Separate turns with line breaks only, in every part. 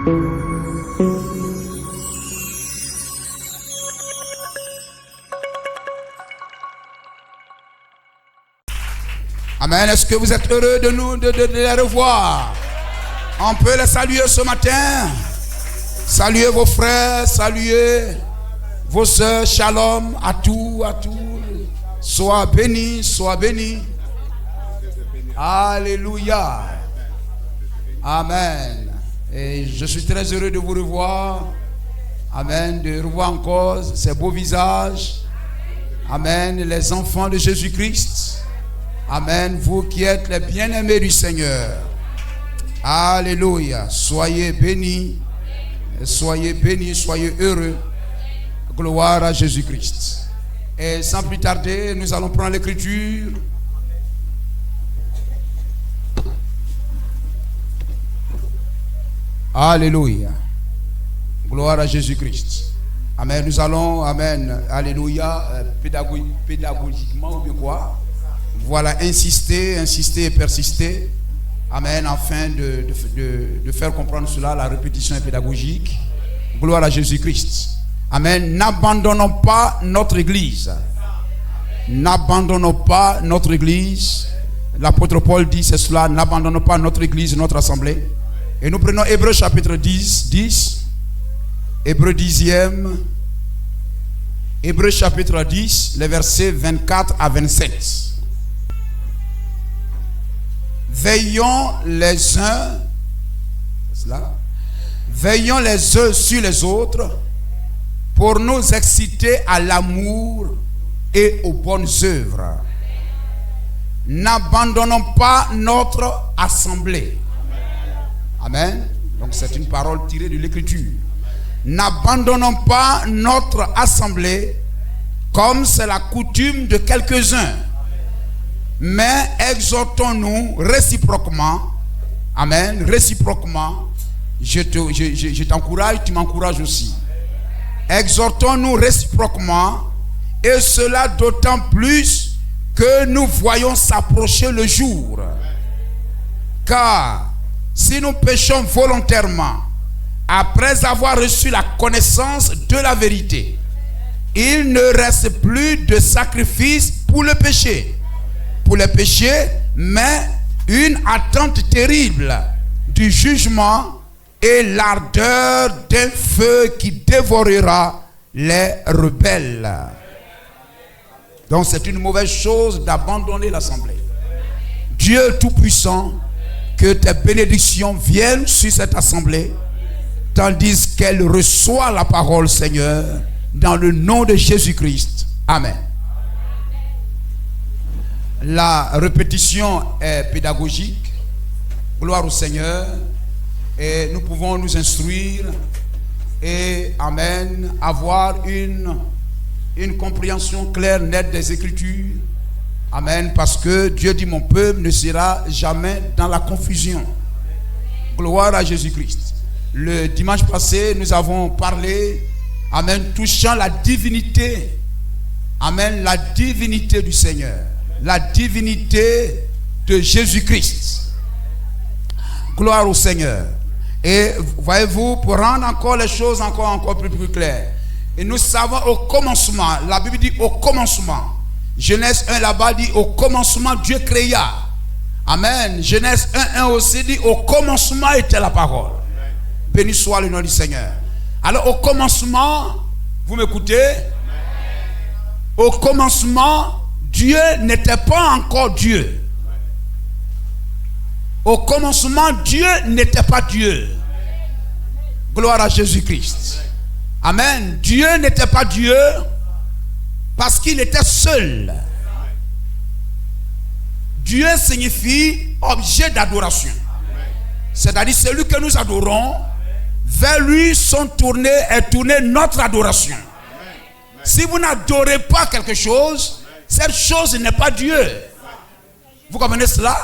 Amen. Est-ce que vous êtes heureux de les revoir? On peut les saluer ce matin. Saluez vos frères, saluez vos soeurs. Shalom à tous, à tous. Sois béni, sois béni. Alléluia. Amen. Et je suis très heureux de vous revoir. Amen. De revoir encore ces beaux visages. Amen. Les enfants de Jésus-Christ. Amen. Vous qui êtes les bien-aimés du Seigneur. Alléluia. Soyez bénis. Soyez bénis, soyez heureux. Gloire à Jésus-Christ. Et sans plus tarder, nous allons prendre l'écriture. Alléluia. Gloire à Jésus-Christ. Amen. Nous allons, amen, alléluia, pédagogiquement ou bien quoi? Voilà, insister et persister. Amen, afin de faire comprendre cela, la répétition est pédagogique. Gloire à Jésus-Christ. Amen. N'abandonnons pas notre église. N'abandonnons pas notre église. L'apôtre Paul dit c'est cela, n'abandonnons pas notre église, notre assemblée. Et nous prenons Hébreux chapitre 10. Hébreux 10e. Hébreux chapitre 10, les versets 24 à 27. Veillons les uns sur les autres pour nous exciter à l'amour et aux bonnes œuvres. N'abandonnons pas notre assemblée. Amen. Donc c'est une parole tirée de l'Écriture. N'abandonnons pas notre assemblée comme c'est la coutume de quelques-uns, mais exhortons-nous réciproquement. Amen. Réciproquement. Je t'encourage, tu m'encourages aussi. Exhortons-nous réciproquement, et cela d'autant plus que nous voyons s'approcher le jour. Car si nous péchons volontairement, après avoir reçu la connaissance de la vérité, il ne reste plus de sacrifice pour le péché. Pour le péché, mais une attente terrible du jugement et l'ardeur d'un feu qui dévorera les rebelles. Donc c'est une mauvaise chose d'abandonner l'assemblée. Dieu Tout-Puissant, que tes bénédictions viennent sur cette assemblée, tandis qu'elle reçoit la parole, Seigneur, dans le nom de Jésus-Christ. Amen. La répétition est pédagogique. Gloire au Seigneur. Et nous pouvons nous instruire et, amen, avoir une compréhension claire, nette des Écritures. Amen. Parce que Dieu dit, mon peuple ne sera jamais dans la confusion. Gloire à Jésus-Christ. Le dimanche passé, nous avons parlé, amen, touchant la divinité. Amen, la divinité du Seigneur. La divinité de Jésus-Christ. Gloire au Seigneur. Et voyez-vous, pour rendre encore les choses encore plus claires. Et nous savons au commencement, la Bible dit au commencement. Genèse 1 là-bas dit au commencement Dieu créa. Amen. Genèse 1 aussi dit au commencement était la parole. Béni soit le nom du Seigneur. Alors au commencement, vous m'écoutez? Au commencement, Dieu n'était pas encore Dieu. Au commencement, Dieu n'était pas Dieu. Gloire à Jésus-Christ. Amen. Dieu n'était pas Dieu parce qu'il était seul. Dieu signifie objet d'adoration. C'est-à-dire celui que nous adorons, vers lui est tournée notre adoration. Si vous n'adorez pas quelque chose, cette chose n'est pas Dieu. Vous comprenez cela?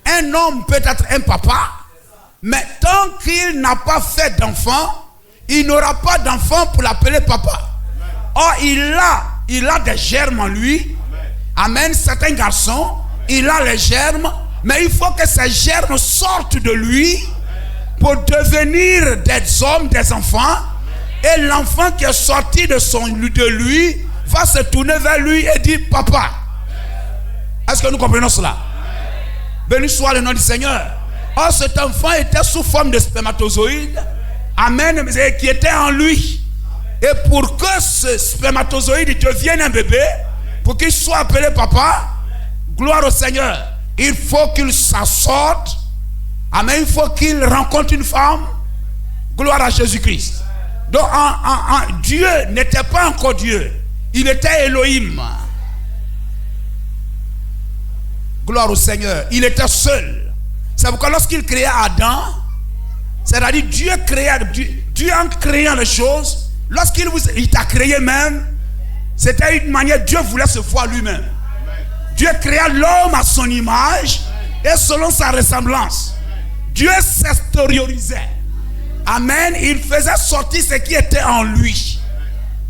Un homme peut être un papa, mais tant qu'il n'a pas fait d'enfant, il n'aura pas d'enfant pour l'appeler papa. Or, il a des germes en lui. Amen. C'est un garçon, il a les germes, mais il faut que ces germes sortent de lui pour devenir des hommes, des enfants. Et l'enfant qui est sorti de lui va se tourner vers lui et dire papa. Est-ce que nous comprenons cela? Béni soit le nom du Seigneur. Or cet enfant était sous forme de spermatozoïde. Amen. Qui était en lui. Et pour que ce spermatozoïde devienne un bébé, pour qu'il soit appelé papa, gloire au Seigneur, il faut qu'il s'assorte. Amen. Il faut qu'il rencontre une femme. Gloire à Jésus-Christ. Donc Dieu n'était pas encore Dieu. Il était Elohim. Gloire au Seigneur. Il était seul. C'est pourquoi lorsqu'il créa Adam, c'est-à-dire Dieu en créant les choses, lorsqu'il t'a créé même, c'était une manière, Dieu voulait se voir lui-même. Dieu créa l'homme à son image et selon sa ressemblance. Dieu s'extériorisait. Amen. Il faisait sortir ce qui était en lui.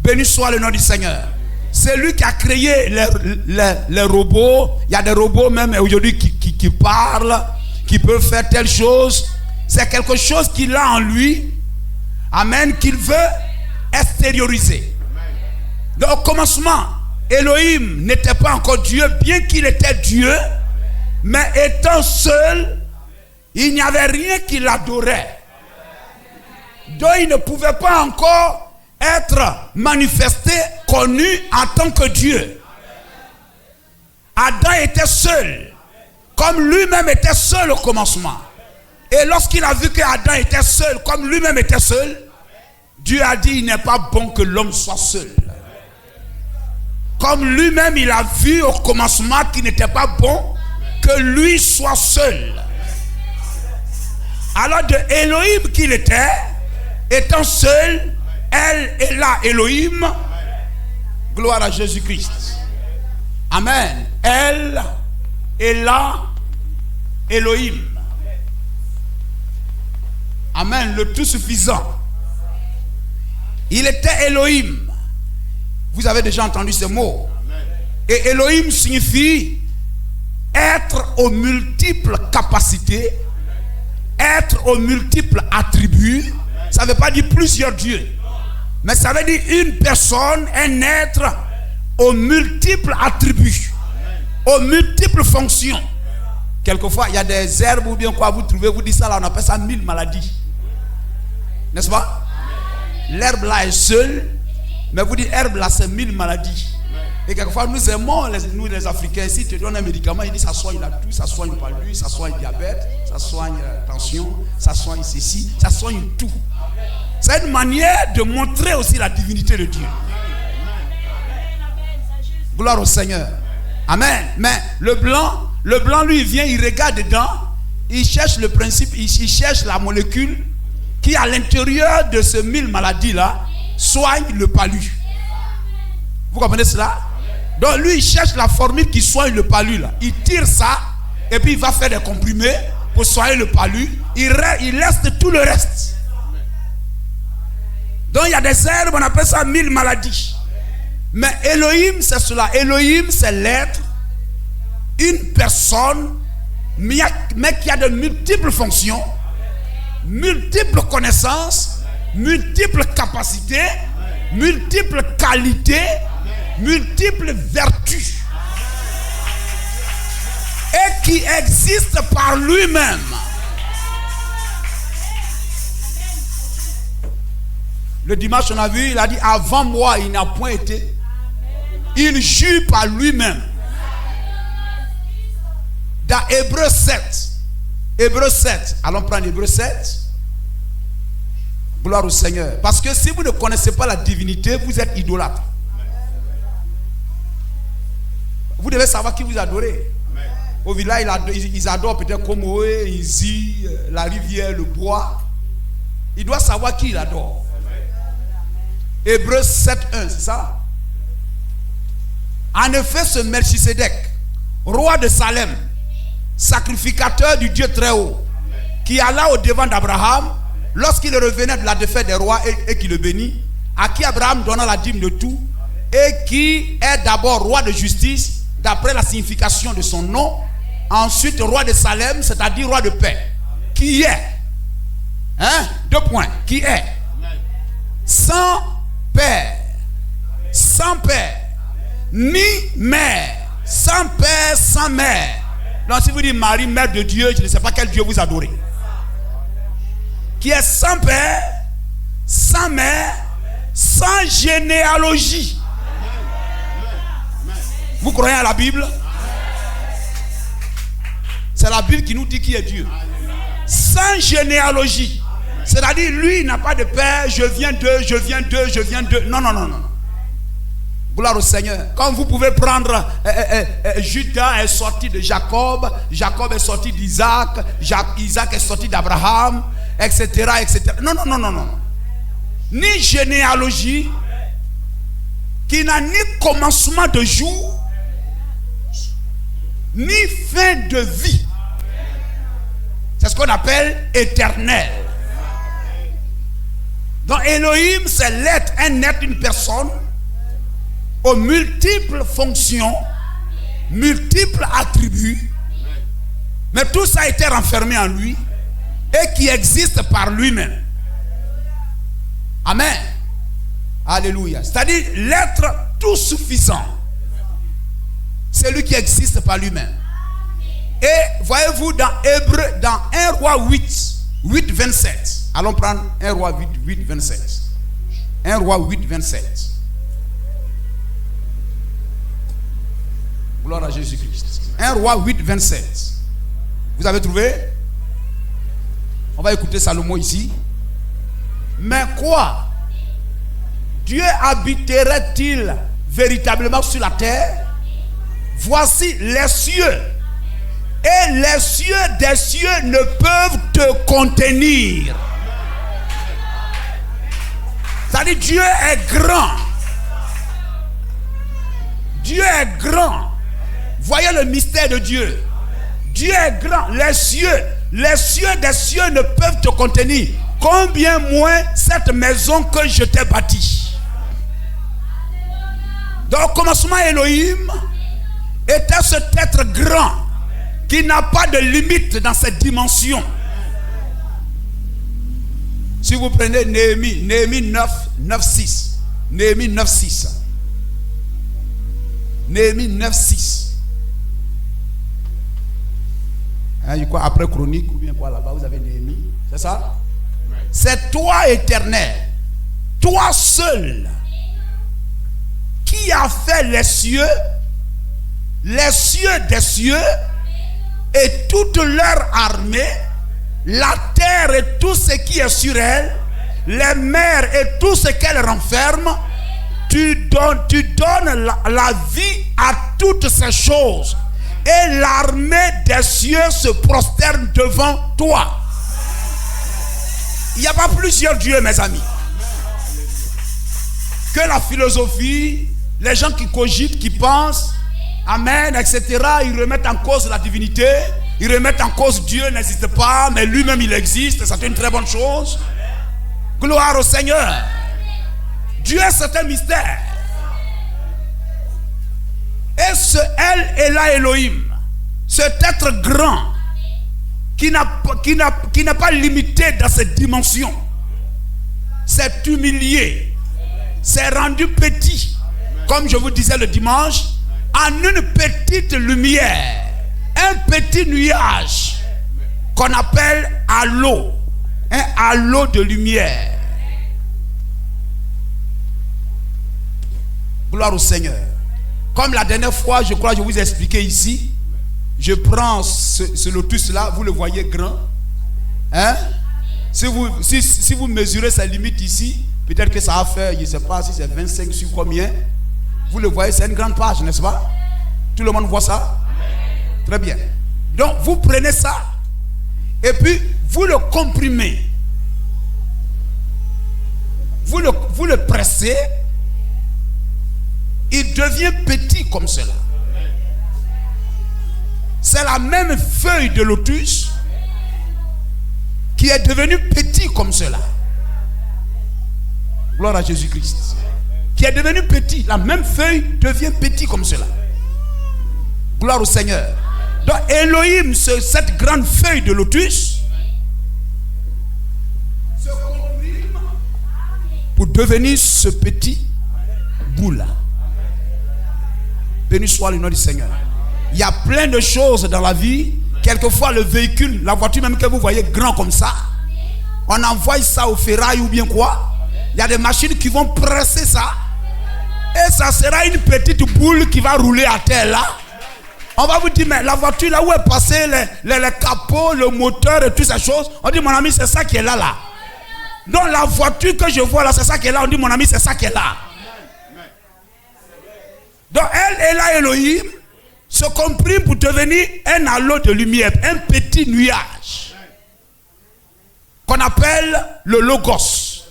Béni soit le nom du Seigneur. C'est lui qui a créé les robots. Il y a des robots même aujourd'hui qui parlent, qui peuvent faire telle chose. C'est quelque chose qu'il a en lui. Amen. Qu'il veut extérioriser. Donc au commencement, Elohim n'était pas encore Dieu, bien qu'il était Dieu. Mais étant seul, il n'y avait rien qui l'adorait. Donc il ne pouvait pas encore être manifesté, connu en tant que Dieu. Adam était seul, comme lui-même était seul au commencement. Et lorsqu'il a vu que Adam était seul, comme lui-même était seul, Dieu a dit, il n'est pas bon que l'homme soit seul. Comme lui-même il a vu au commencement qu'il n'était pas bon que lui soit seul. Alors de Elohim qu'il était, étant seul, elle est là, Elohim. Gloire à Jésus-Christ. Amen. Elle est là, Elohim. Amen. Le tout suffisant. Il était Elohim. Vous avez déjà entendu ce mot. Et Elohim signifie être aux multiples capacités, être aux multiples attributs. Ça ne veut pas dire plusieurs dieux, mais ça veut dire une personne, un être aux multiples attributs, aux multiples fonctions. Quelquefois, il y a des herbes ou bien quoi, vous trouvez, vous dites ça là, on appelle ça 1000 maladies. N'est-ce pas? L'herbe là est seule, mais vous dites herbe là c'est 1000 maladies. Et quelquefois nous aimons, nous les Africains, si tu donnes un médicament, il dit ça soigne la toux, ça soigne le palud, ça soigne le diabète, ça soigne la tension, ça soigne ceci, ça soigne tout. C'est une manière de montrer aussi la divinité de Dieu. Gloire au Seigneur. Amen. Mais le blanc lui vient, il regarde dedans, il cherche le principe, il cherche la molécule qui à l'intérieur de ces 1000 maladies là soigne le palu. Vous comprenez cela? Donc lui il cherche la formule qui soigne le palu là. Il tire ça et puis il va faire des comprimés pour soigner le palu. Il laisse tout le reste. Donc il y a des herbes, on appelle ça 1000 maladies. Mais Elohim c'est cela. Elohim c'est l'être, une personne, mais qui a de multiples fonctions, multiples connaissances, multiples capacités, multiples qualités, multiples vertus, et qui existe par lui-même. Le dimanche on a vu, il a dit avant moi il n'a point été. Il jure par lui-même. Dans Hébreux 7, allons prendre Hébreux 7. Gloire au Seigneur. Parce que si vous ne connaissez pas la divinité, vous êtes idolâtre. Vous devez savoir qui vous adorez. Au village, ils adorent peut-être Komoé, Izi, la rivière, le bois. Il doit savoir qui il adore. Hébreux 7.1, c'est ça? En effet, ce Melchisédek, roi de Salem, sacrificateur du Dieu très haut, qui alla au devant d'Abraham lorsqu'il revenait de la défaite des rois et qui le bénit, à qui Abraham donna la dîme de tout, et qui est d'abord roi de justice, d'après la signification de son nom, ensuite roi de Salem, c'est-à-dire roi de paix, qui est Hein? 2 points. Qui est sans père, sans père, ni mère, sans père, sans mère. Donc si vous dites Marie, mère de Dieu, je ne sais pas quel Dieu vous adorez. Qui est sans père, sans mère, sans généalogie. Vous croyez à la Bible? C'est la Bible qui nous dit qui est Dieu. Sans généalogie. C'est-à-dire, lui, il n'a pas de père, je viens d'eux, je viens d'eux, je viens d'eux. Non, non, non, non. Gloire au Seigneur. Comme vous pouvez prendre, Judas est sorti de Jacob, Jacob est sorti d'Isaac, Isaac est sorti d'Abraham, etc., etc. Non, non, non, non, non. Ni généalogie, qui n'a ni commencement de jour, ni fin de vie. C'est ce qu'on appelle éternel. Donc Elohim, c'est l'être, un être, une personne, aux multiples fonctions, multiples attributs, mais tout ça a été renfermé en lui et qui existe par lui-même. Amen. Alléluia. C'est-à-dire l'être tout suffisant. C'est lui qui existe par lui-même. Et voyez-vous dans Hébreu, dans 1 Roi 8, 27. Allons prendre 1 Roi 8, 27. 1 Roi 8, 27. Gloire à Jésus-Christ. 1 Roi 8, 27. Vous avez trouvé? On va écouter Salomon ici. Mais quoi? Dieu habiterait-il véritablement sur la terre? Voici les cieux. Et les cieux des cieux ne peuvent te contenir. C'est-à-dire Dieu est grand. Dieu est grand. Voyez le mystère de Dieu. Dieu est grand. Les cieux des cieux ne peuvent te contenir. Combien moins cette maison que je t'ai bâtie. Donc au commencement, Elohim était cet être grand qui n'a pas de limite dans cette dimension. Si vous prenez Néhémie 9, 6. Néhémie 9, 6. Néhémie 9, 6. Hein, je crois après Chronique ou bien quoi là-bas, vous avez Néhémie. C'est ça? C'est toi, Éternel, toi seul, qui a fait les cieux des cieux et toute leur armée, la terre et tout ce qui est sur elle, les mers et tout ce qu'elle renferme. Tu donnes la vie à toutes ces choses. Et l'armée des cieux se prosterne devant toi. Il n'y a pas plusieurs dieux, mes amis. Que la philosophie, les gens qui cogitent, qui pensent, amen, etc., ils remettent en cause la divinité, ils remettent en cause Dieu n'existe pas, mais lui-même il existe, c'est une très bonne chose. Gloire au Seigneur. Dieu, c'est un mystère. Et ce El Elah Elohim, cet être grand, qui n'a pas limité dans cette dimension, s'est humilié, s'est rendu petit, comme je vous disais le dimanche, en une petite lumière, un petit nuage qu'on appelle halo, un halo de lumière. Gloire au Seigneur. Comme la dernière fois, je crois que je vous ai expliqué ici, je prends ce lotus-là, vous le voyez grand. Hein? Si vous mesurez sa limite ici, peut-être que ça va faire, je ne sais pas si c'est 25 sur combien. Vous le voyez, c'est une grande page, n'est-ce pas? Tout le monde voit ça? Très bien. Donc, vous prenez ça et puis vous le comprimez. Vous le pressez. Il devient petit comme cela. C'est la même feuille de lotus qui est devenue petit comme cela. Gloire à Jésus-Christ. Qui est devenu petit. La même feuille devient petit comme cela. Gloire au Seigneur. Donc Elohim, cette grande feuille de lotus, pour devenir ce petit bout-là. Béni soit le nom du Seigneur. Il y a plein de choses dans la vie. Quelquefois, le véhicule, la voiture même que vous voyez grand comme ça, on envoie ça au ferraille ou bien quoi. Il y a des machines qui vont presser ça. Et ça sera une petite boule qui va rouler à terre là. On va vous dire, mais la voiture là où est passé les capots, le moteur et toutes ces choses. On dit, mon ami, c'est ça qui est là. Donc la voiture que je vois là, c'est ça qui est là. On dit, mon ami, c'est ça qui est là. Donc elle et là, Elohim se comprime pour devenir un halo de lumière, un petit nuage qu'on appelle le Logos,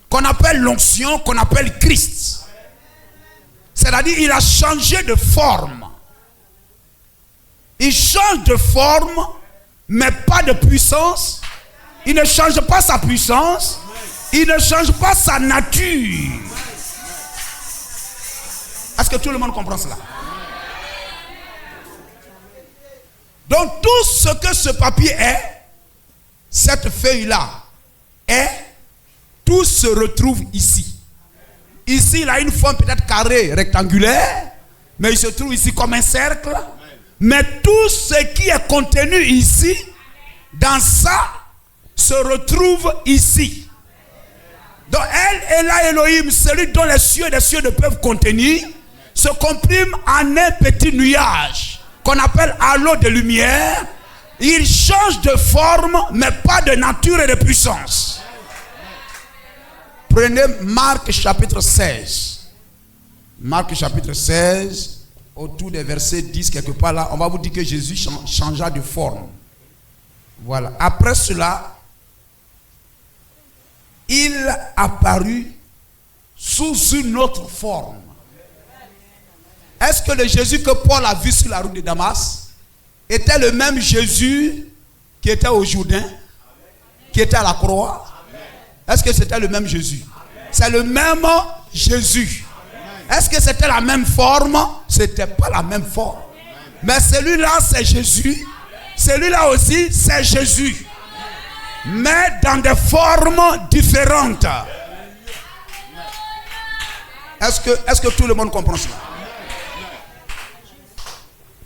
qu'on appelle l'onction, qu'on appelle Christ. C'est-à-dire il a changé de forme. Il change de forme, mais pas de puissance. Il ne change pas sa puissance. Il ne change pas sa nature. Est-ce que tout le monde comprend cela? Donc tout ce que ce papier est, cette feuille-là est, tout se retrouve ici. Ici, il a une forme peut-être carrée, rectangulaire, mais il se trouve ici comme un cercle. Mais tout ce qui est contenu ici, dans ça, se retrouve ici. Donc elle et là, Elohim, celui dont les cieux et les cieux ne peuvent contenir, se comprime en un petit nuage qu'on appelle halo de lumière. Il change de forme, mais pas de nature et de puissance. Prenez Marc chapitre 16. Marc chapitre 16, autour des versets 10, quelque part là, on va vous dire que Jésus changea de forme. Voilà. Après cela, il apparut sous une autre forme. Est-ce que le Jésus que Paul a vu sur la route de Damas était le même Jésus qui était au Jourdain, qui était à la croix? Est-ce que c'était le même Jésus? C'est le même Jésus. Est-ce que c'était la même forme? C'était pas la même forme. Mais celui-là, c'est Jésus. Celui-là aussi, c'est Jésus. Mais dans des formes différentes. Est-ce que tout le monde comprend cela?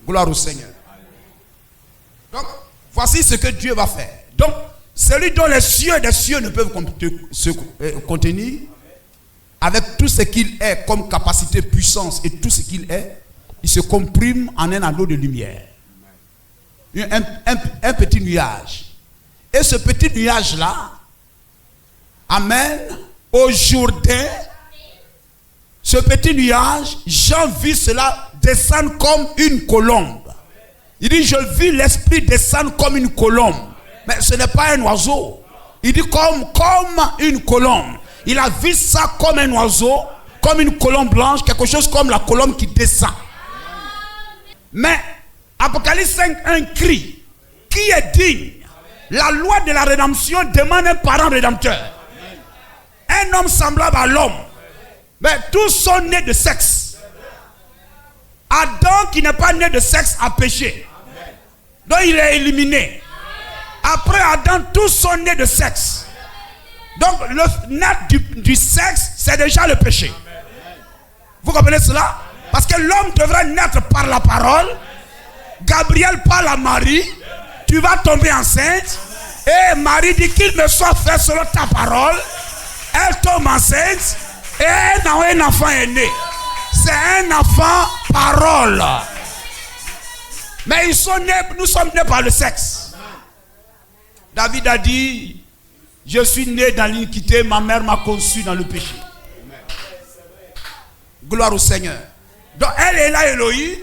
Gloire au Seigneur. Donc, voici ce que Dieu va faire. Donc, celui dont les cieux et les cieux ne peuvent se contenir, avec tout ce qu'il est comme capacité, puissance et tout ce qu'il est, il se comprime en un anneau de lumière. Un petit nuage. Et ce petit nuage-là amène au Jourdain. Ce petit nuage, Jean vit cela descendre comme une colombe. Il dit, je vis l'esprit descendre comme une colombe. Mais ce n'est pas un oiseau. Il dit comme une colombe. Il a vu ça comme un oiseau, comme une colombe blanche, quelque chose comme la colombe qui descend. Mais Apocalypse 5, un cri. Qui est digne? La loi de la rédemption demande un parent rédempteur. Un homme semblable à l'homme. Mais tous sont nés de sexe. Adam qui n'est pas né de sexe a péché. Donc il est éliminé. Après Adam, tous sont nés de sexe. Donc le naître du sexe, c'est déjà le péché. Vous comprenez cela? Parce que l'homme devrait naître par la parole. Gabriel parle à Marie. Tu vas tomber enceinte. Et Marie dit qu'il me soit fait selon ta parole. Elle tombe enceinte. Et un enfant est né. C'est un enfant parole. Mais ils sont nés, nous sommes nés par le sexe. David a dit, je suis né dans l'iniquité, ma mère m'a conçu dans le péché. Gloire au Seigneur. Donc elle est là, Elohim,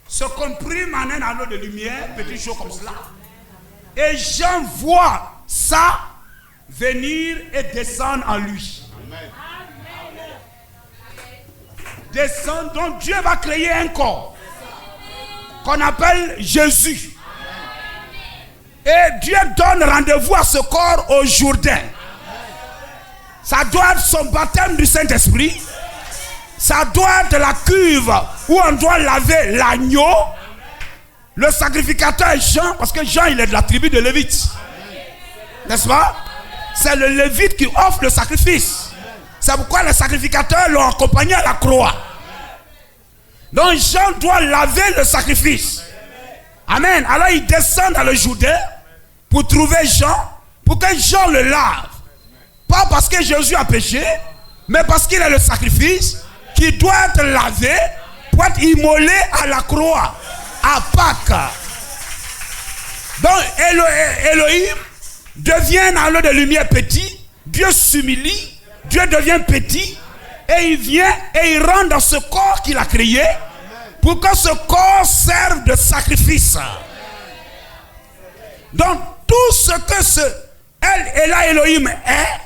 se comprime en un anneau de lumière, petit chose comme cela. Et Jean voit ça venir et descendre en lui. Descendre, donc Dieu va créer un corps qu'on appelle Jésus. Et Dieu donne rendez-vous à ce corps au Jourdain. Ça doit être son baptême du Saint-Esprit. Ça doit être la cuve où on doit laver l'agneau. Le sacrificateur est Jean, parce que Jean il est de la tribu de Lévite. N'est-ce pas? C'est le Lévite qui offre le sacrifice. C'est pourquoi les sacrificateurs l'ont accompagné à la croix. Donc Jean doit laver le sacrifice. Amen. Alors il descend dans le Jourdain pour trouver Jean, pour que Jean le lave. Pas parce que Jésus a péché, mais parce qu'il est le sacrifice qui doit être lavé pour être immolé à la croix, à Pâques. Donc Elohim devient dans l'eau de lumière petit, Dieu s'humilie, Dieu devient petit, et il vient et il rentre dans ce corps qu'il a créé, pour que ce corps serve de sacrifice. Donc tout ce que El Elah Elohim est,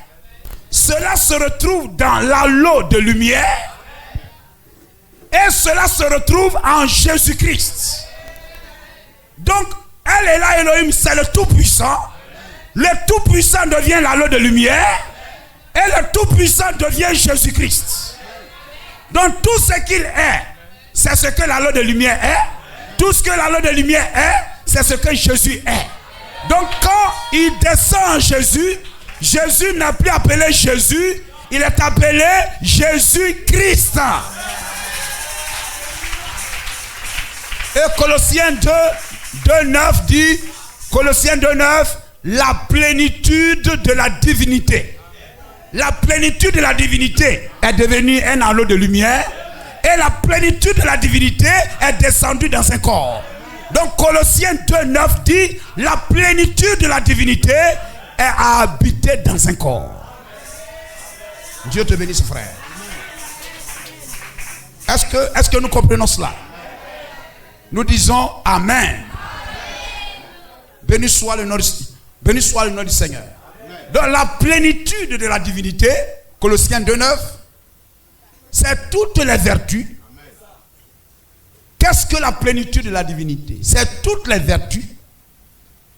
cela se retrouve dans l'halo de lumière, et cela se retrouve en Jésus-Christ. Donc El Elah Elohim, c'est le Tout-Puissant. Le Tout-Puissant devient l'halo de lumière, et le Tout-Puissant devient Jésus-Christ. Donc tout ce qu'il est, c'est ce que l'halo de lumière est. Tout ce que l'halo de lumière est, c'est ce que Jésus est. Donc quand il descend en Jésus, Jésus n'est plus appelé Jésus, il est appelé Jésus-Christ. Et Colossiens 2:9 dit, Colossiens 2:9, la plénitude de la divinité. La plénitude de la divinité est devenue un halo de lumière, et la plénitude de la divinité est descendue dans un corps. Donc Colossiens 2:9 dit, la plénitude de la divinité est habitée dans un corps. Dieu te bénisse, frère. Est-ce que nous comprenons cela? Nous disons Amen. Béni soit le nom du Seigneur. Dans la plénitude de la divinité, Colossiens 2:9, c'est toutes les vertus. Qu'est-ce que la plénitude de la divinité? C'est toutes les vertus,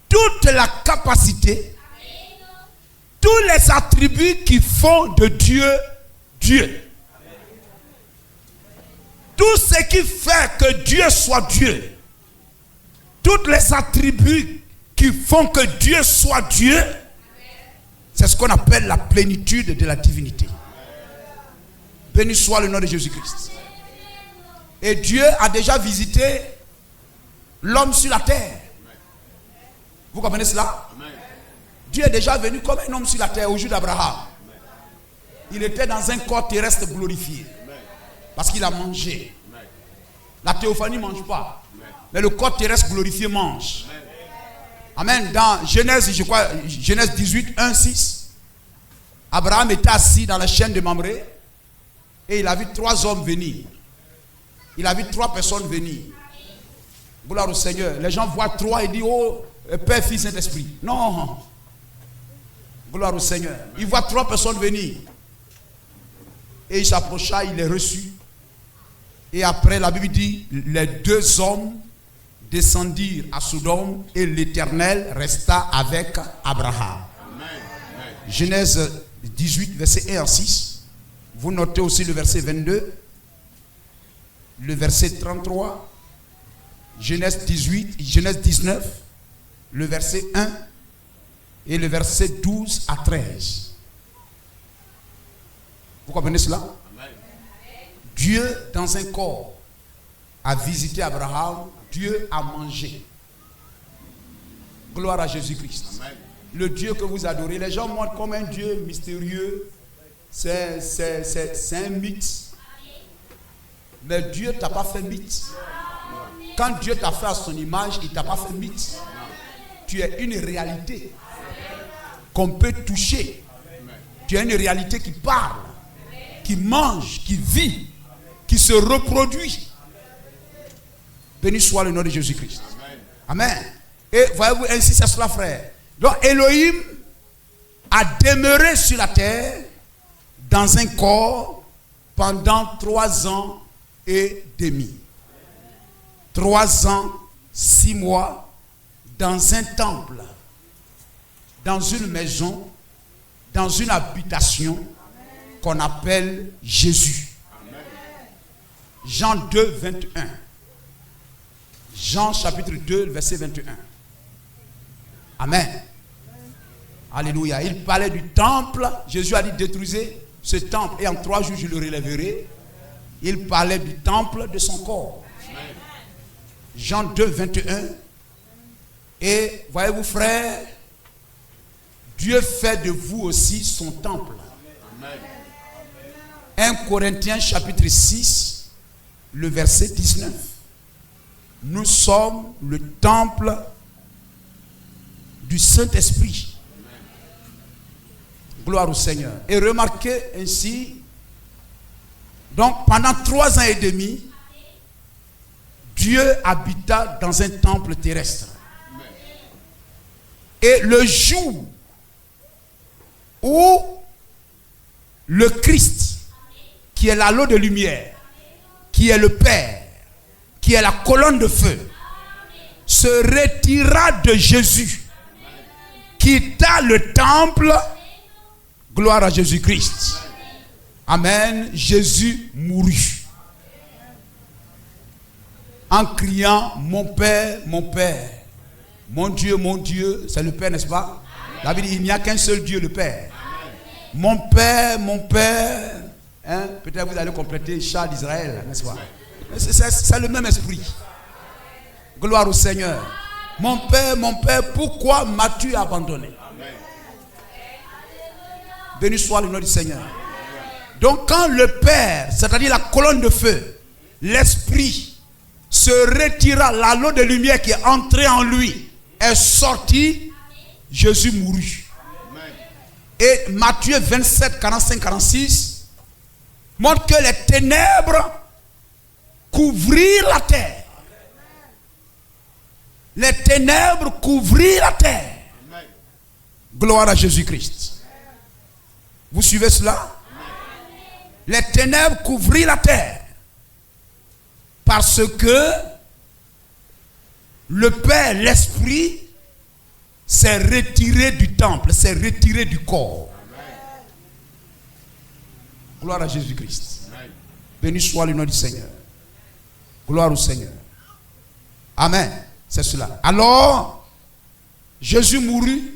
toute la capacité, tous les attributs qui font de Dieu, Dieu. Tout ce qui fait que Dieu soit Dieu, tous les attributs qui font que Dieu soit Dieu, c'est ce qu'on appelle la plénitude de la divinité. Béni soit le nom de Jésus-Christ. Et Dieu a déjà visité l'homme sur la terre. Vous comprenez cela? Dieu est déjà venu comme un homme sur la terre au jour d'Abraham. Il était dans un corps terrestre glorifié. Parce qu'il a mangé. La théophanie ne mange pas. Mais le corps terrestre glorifié mange. Amen. Dans Genèse 18, 1, 6, Abraham était assis dans la chaîne de Mamré et il a vu 3 hommes venir. Il a vu 3 personnes venir. Gloire au Seigneur. Les gens voient 3 et disent, oh, Père, Fils, Saint-Esprit. Non. Gloire au Seigneur. Il voit 3 personnes venir. Et il s'approcha, il les reçut. Et après, la Bible dit, les 2 hommes descendirent à Sodome et l'Éternel resta avec Abraham. Amen. Genèse 18, verset 1 à 6. Vous notez aussi le verset 22, le verset 33, Genèse 18, Genèse 19, le verset 1 et le verset 12 à 13. Vous comprenez cela? Amen. Dieu, dans un corps, a visité Abraham. Dieu a mangé. Gloire à Jésus-Christ. Le Dieu que vous adorez, les gens montrent comme un Dieu mystérieux. C'est un mythe. Mais Dieu ne t'a pas fait mythe. Quand Dieu t'a fait à son image, il ne t'a pas fait mythe. Tu es une réalité qu'on peut toucher. Tu es une réalité qui parle, qui mange, qui vit, qui se reproduit. Béni soit le nom de Jésus-Christ. Amen. Et voyez-vous, ainsi c'est cela, frère. Donc Elohim a demeuré sur la terre dans un corps pendant 3 ans et demi. 3 ans, 6 mois dans un temple, dans une maison, dans une habitation qu'on appelle Jésus. Jean 2, 21. Jean chapitre 2, verset 21. Amen. Alléluia. Il parlait du temple. Jésus a dit détruisez ce temple et en 3 jours je le relèverai. Il parlait du temple de son corps. Jean 2, 21. Et voyez-vous frères, Dieu fait de vous aussi son temple. 1 Corinthiens chapitre 6, le verset 19. Nous sommes le temple du Saint-Esprit. Gloire au Seigneur. Et remarquez ainsi, donc pendant 3 ans et demi, Dieu habita dans un temple terrestre. Et le jour où le Christ, qui est l'halo de lumière, qui est le Père, qui est la colonne de feu, se retira de Jésus, quitta le temple, gloire à Jésus-Christ. Amen. Jésus mourut. En criant, mon Père, mon Dieu, c'est le Père, n'est-ce pas? David dit, il n'y a qu'un seul Dieu, le Père. Mon Père, hein? Peut-être vous allez compléter Char d'Israël, n'est-ce pas? C'est le même esprit. Gloire au Seigneur. Mon Père, pourquoi m'as-tu abandonné? Béni soit le nom du Seigneur. Donc quand le Père, c'est-à-dire la colonne de feu, l'Esprit, se retira, l'halo de lumière qui est entré en lui, est sorti, Jésus mourut. Et Matthieu 27, 45, 46 montre que les ténèbres couvrirent la terre. Les ténèbres couvrirent la terre. Gloire à Jésus-Christ. Vous suivez cela? Les ténèbres couvrirent la terre. Parce que le Père, l'Esprit, s'est retiré du temple, s'est retiré du corps. Gloire à Jésus-Christ. Béni soit le nom du Seigneur. Gloire au Seigneur. Amen. C'est cela. Alors, Jésus mourut.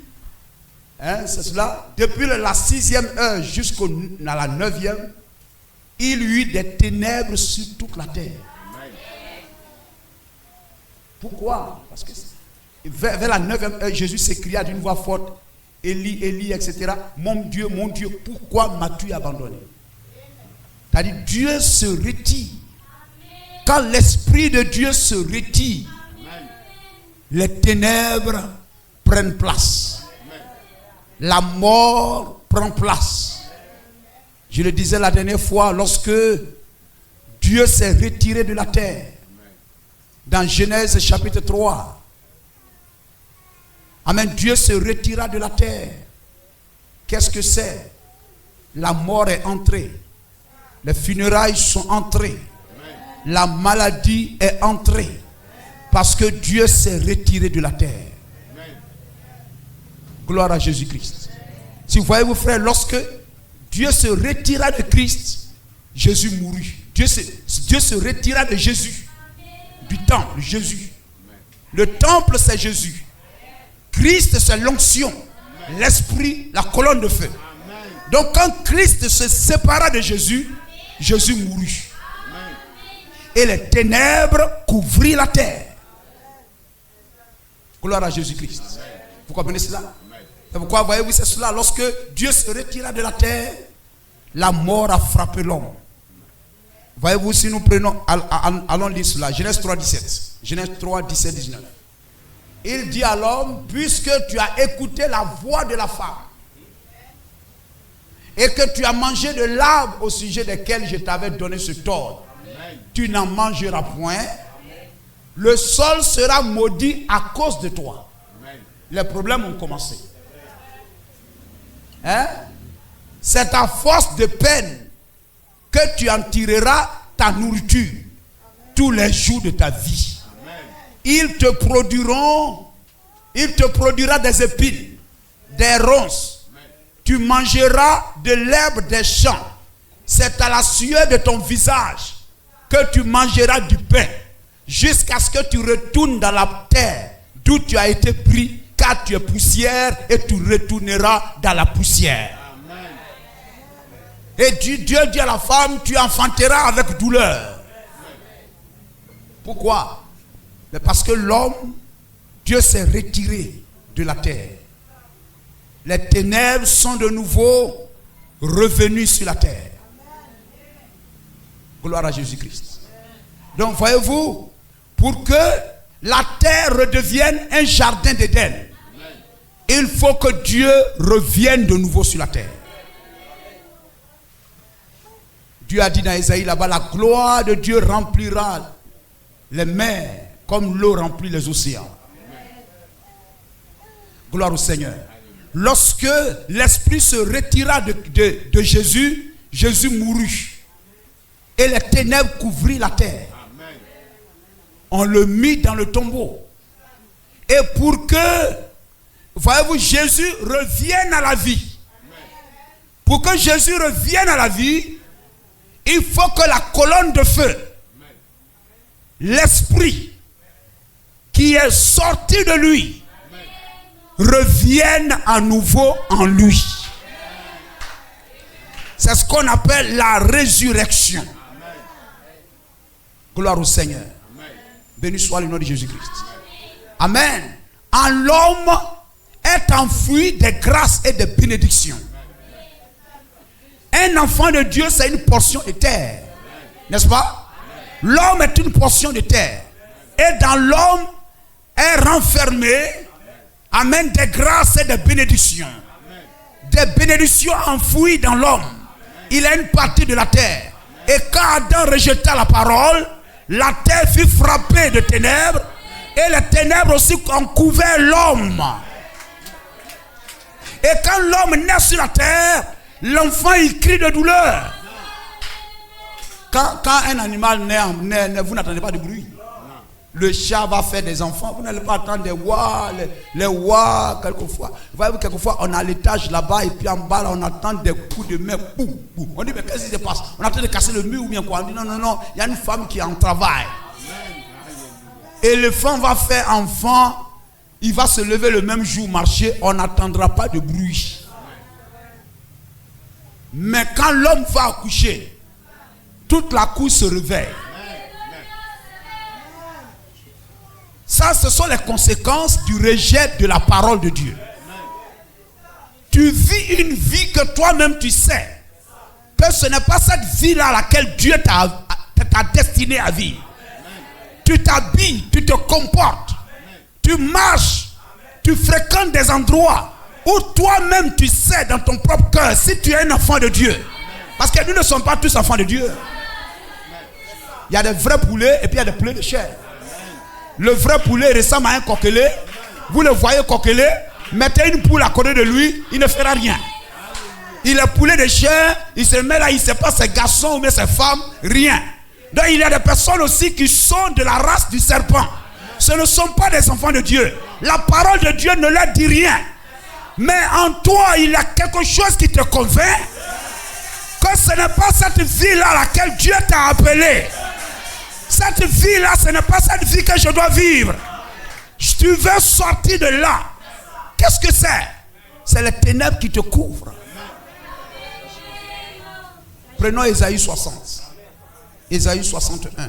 Hein, c'est cela. Depuis la 6e heure jusqu'à la 9e, il y eut des ténèbres sur toute la terre. Pourquoi? Parce que vers la 9e heure, Jésus s'écria d'une voix forte, Élie, Élie, etc. Mon Dieu, pourquoi m'as-tu abandonné? C'est-à-dire, Dieu se retire. Quand l'Esprit de Dieu se retire, les ténèbres prennent place. La mort prend place. Je le disais la dernière fois, lorsque Dieu s'est retiré de la terre, dans Genèse chapitre 3. Amen. Dieu se retira de la terre. Qu'est-ce que c'est? La mort est entrée. Les funérailles sont entrées. La maladie est entrée. Parce que Dieu s'est retiré de la terre. Gloire à Jésus-Christ. Si vous voyez vos frères, lorsque Dieu se retira de Christ, Jésus mourut. Dieu se retira de Jésus. Du temple, Jésus. Le temple, c'est Jésus. Christ, c'est l'onction. L'Esprit, la colonne de feu. Donc quand Christ se sépara de Jésus, Jésus mourut. Et les ténèbres couvrirent la terre. Gloire à Jésus-Christ. Vous comprenez cela? C'est pourquoi, voyez-vous, c'est cela. Lorsque Dieu se retira de la terre, la mort a frappé l'homme. Voyez-vous, si nous prenons, allons lire cela. Genèse 3, 17. Genèse 3, 17, 19. Il dit à l'homme, puisque tu as écouté la voix de la femme, et que tu as mangé de l'arbre au sujet desquels je t'avais donné ce ordre, tu n'en mangeras point. Le sol sera maudit à cause de toi. Les problèmes ont commencé. Hein? C'est à force de peine que tu en tireras ta nourriture tous les jours de ta vie. Ils te produira des épines, des ronces. Tu mangeras de l'herbe des champs. C'est à la sueur de ton visage que tu mangeras du pain, jusqu'à ce que tu retournes dans la terre d'où tu as été pris, car tu es poussière et tu retourneras dans la poussière. Et Dieu dit à la femme, tu enfanteras avec douleur. Pourquoi? Mais parce que l'homme, Dieu s'est retiré de la terre. Les ténèbres sont de nouveau revenues sur la terre. Gloire à Jésus-Christ. Donc voyez-vous, pour que la terre redevienne un jardin d'Éden, il faut que Dieu revienne de nouveau sur la terre. Dieu a dit dans Ésaïe là-bas, la gloire de Dieu remplira les mers comme l'eau remplit les océans. Gloire au Seigneur. Lorsque l'Esprit se retira de Jésus, Jésus mourut. Et les ténèbres couvrirent la terre. On le mit dans le tombeau. Et pour que, voyez-vous, Jésus revienne à la vie. Pour que Jésus revienne à la vie, il faut que la colonne de feu, l'Esprit qui est sorti de lui, revienne à nouveau en lui. C'est ce qu'on appelle la résurrection. Gloire au Seigneur. Béni soit le nom de Jésus-Christ. Amen. En l'homme est enfoui des grâces et des bénédictions. Un enfant de Dieu, c'est une portion de terre. N'est-ce pas? L'homme est une portion de terre. Et dans l'homme est renfermé, amen, des grâces et des bénédictions. Des bénédictions enfouies dans l'homme. Il a une partie de la terre. Et quand Adam rejeta la parole, la terre fut frappée de ténèbres. Et les ténèbres aussi ont couvert l'homme. Et quand l'homme naît sur la terre, l'enfant il crie de douleur. Quand un animal naît, vous n'attendez pas de bruit. Le chat va faire des enfants. Vous n'allez pas attendre des ouah, les ouah, quelquefois. Vous voyez, quelquefois, on a l'étage là-bas et puis en bas, là, on attend des coups de main. Boum, boum. On dit, mais qu'est-ce qui se passe? On attend de casser le mur ou bien quoi? On dit, non, il y a une femme qui est en travail. Éléphant va faire enfant, il va se lever le même jour, marcher, on n'attendra pas de bruit. Mais quand l'homme va accoucher, toute la cour se réveille. Ça, ce sont les conséquences du rejet de la parole de Dieu. Tu vis une vie que toi-même tu sais que ce n'est pas cette vie-là à laquelle Dieu t'a destiné à vivre. Tu t'habilles, tu te comportes, tu marches, tu fréquentes des endroits où toi-même tu sais dans ton propre cœur si tu es un enfant de Dieu. Parce que nous ne sommes pas tous enfants de Dieu. Il y a des vrais poulets et puis il y a des poulets de chair. Le vrai poulet ressemble à un coquelet. Vous le voyez coquelet, mettez une poule à côté de lui, il ne fera rien. Il est poulet de chair, il se met là, il ne sait pas ses garçons ou bien ses femmes, rien. Donc il y a des personnes aussi qui sont de la race du serpent. Ce ne sont pas des enfants de Dieu. La parole de Dieu ne leur dit rien. Mais en toi, il y a quelque chose qui te convainc que ce n'est pas cette vie-là à laquelle Dieu t'a appelé. Cette vie-là, ce n'est pas cette vie que je dois vivre. Tu veux sortir de là. Qu'est-ce que c'est? C'est les ténèbres qui te couvrent. Prenons Ésaïe 60. Ésaïe 61.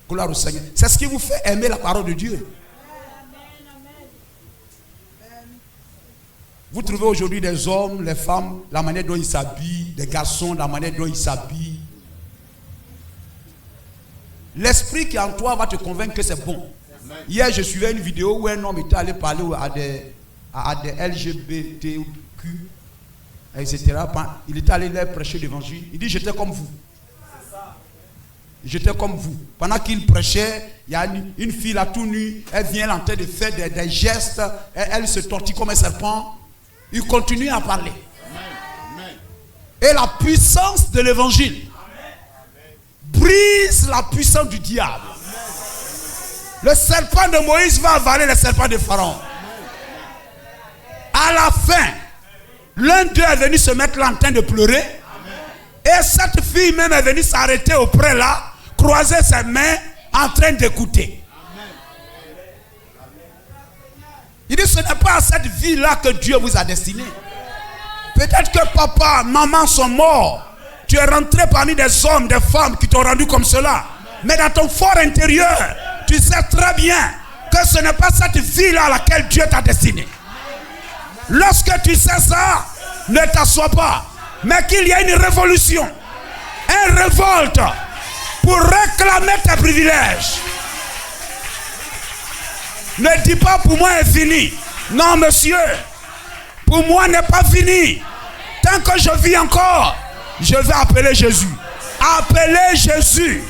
Gloire au Seigneur. C'est ce qui vous fait aimer la parole de Dieu. Vous trouvez aujourd'hui des hommes, les femmes, la manière dont ils s'habillent, des garçons, la manière dont ils s'habillent. L'esprit qui est en toi va te convaincre que c'est bon. Hier, je suivais une vidéo où un homme était allé parler à des LGBTQ, etc. Il était allé leur prêcher l'évangile. Il dit, j'étais comme vous. J'étais comme vous. Pendant qu'il prêchait, il y a une fille là tout nue. Elle vient en train de faire des gestes. Elle se tortille comme un serpent. Il continue à parler. Et la puissance de l'évangile brise la puissance du diable. Le serpent de Moïse va avaler le serpent de Pharaon. À la fin, l'un d'eux est venu se mettre là en train de pleurer. Et cette fille même est venue s'arrêter auprès là, croiser ses mains en train d'écouter. Il dit, ce n'est pas à cette vie là que Dieu vous a destiné. Peut-être que papa, maman sont morts. Tu es rentré parmi des hommes, des femmes qui t'ont rendu comme cela. Mais dans ton fort intérieur, tu sais très bien que ce n'est pas cette vie-là à laquelle Dieu t'a destiné. Lorsque tu sais ça, ne t'assois pas. Mais qu'il y ait une révolution, une révolte pour réclamer tes privilèges. Ne dis pas pour moi est fini. Non monsieur, pour moi n'est pas fini. Tant que je vis encore, je vais appeler Jésus. Appeler Jésus.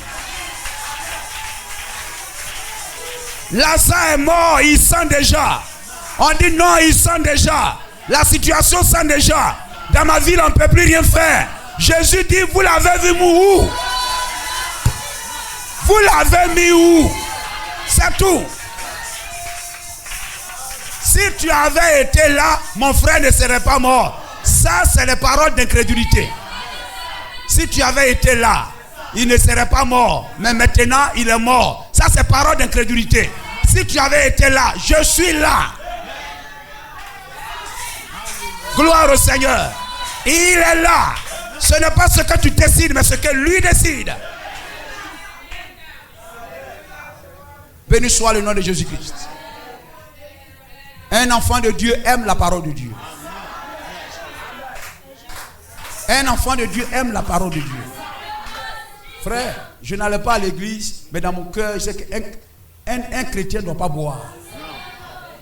Lazare est mort, il sent déjà. On dit non, il sent déjà. La situation sent déjà. Dans ma ville, on ne peut plus rien faire. Jésus dit, vous l'avez vu où? Vous l'avez mis où? C'est tout. Si tu avais été là, mon frère ne serait pas mort. Ça, c'est les paroles d'incrédulité. Si tu avais été là, il ne serait pas mort. Mais maintenant, il est mort. Ça, c'est parole d'incrédulité. Si tu avais été là, je suis là. Gloire au Seigneur. Il est là. Ce n'est pas ce que tu décides, mais ce que lui décide. Béni soit le nom de Jésus-Christ. Un enfant de Dieu aime la parole de Dieu. Un enfant de Dieu aime la parole de Dieu. Frère, je n'allais pas à l'église, mais dans mon cœur, je sais qu'un chrétien ne doit pas boire.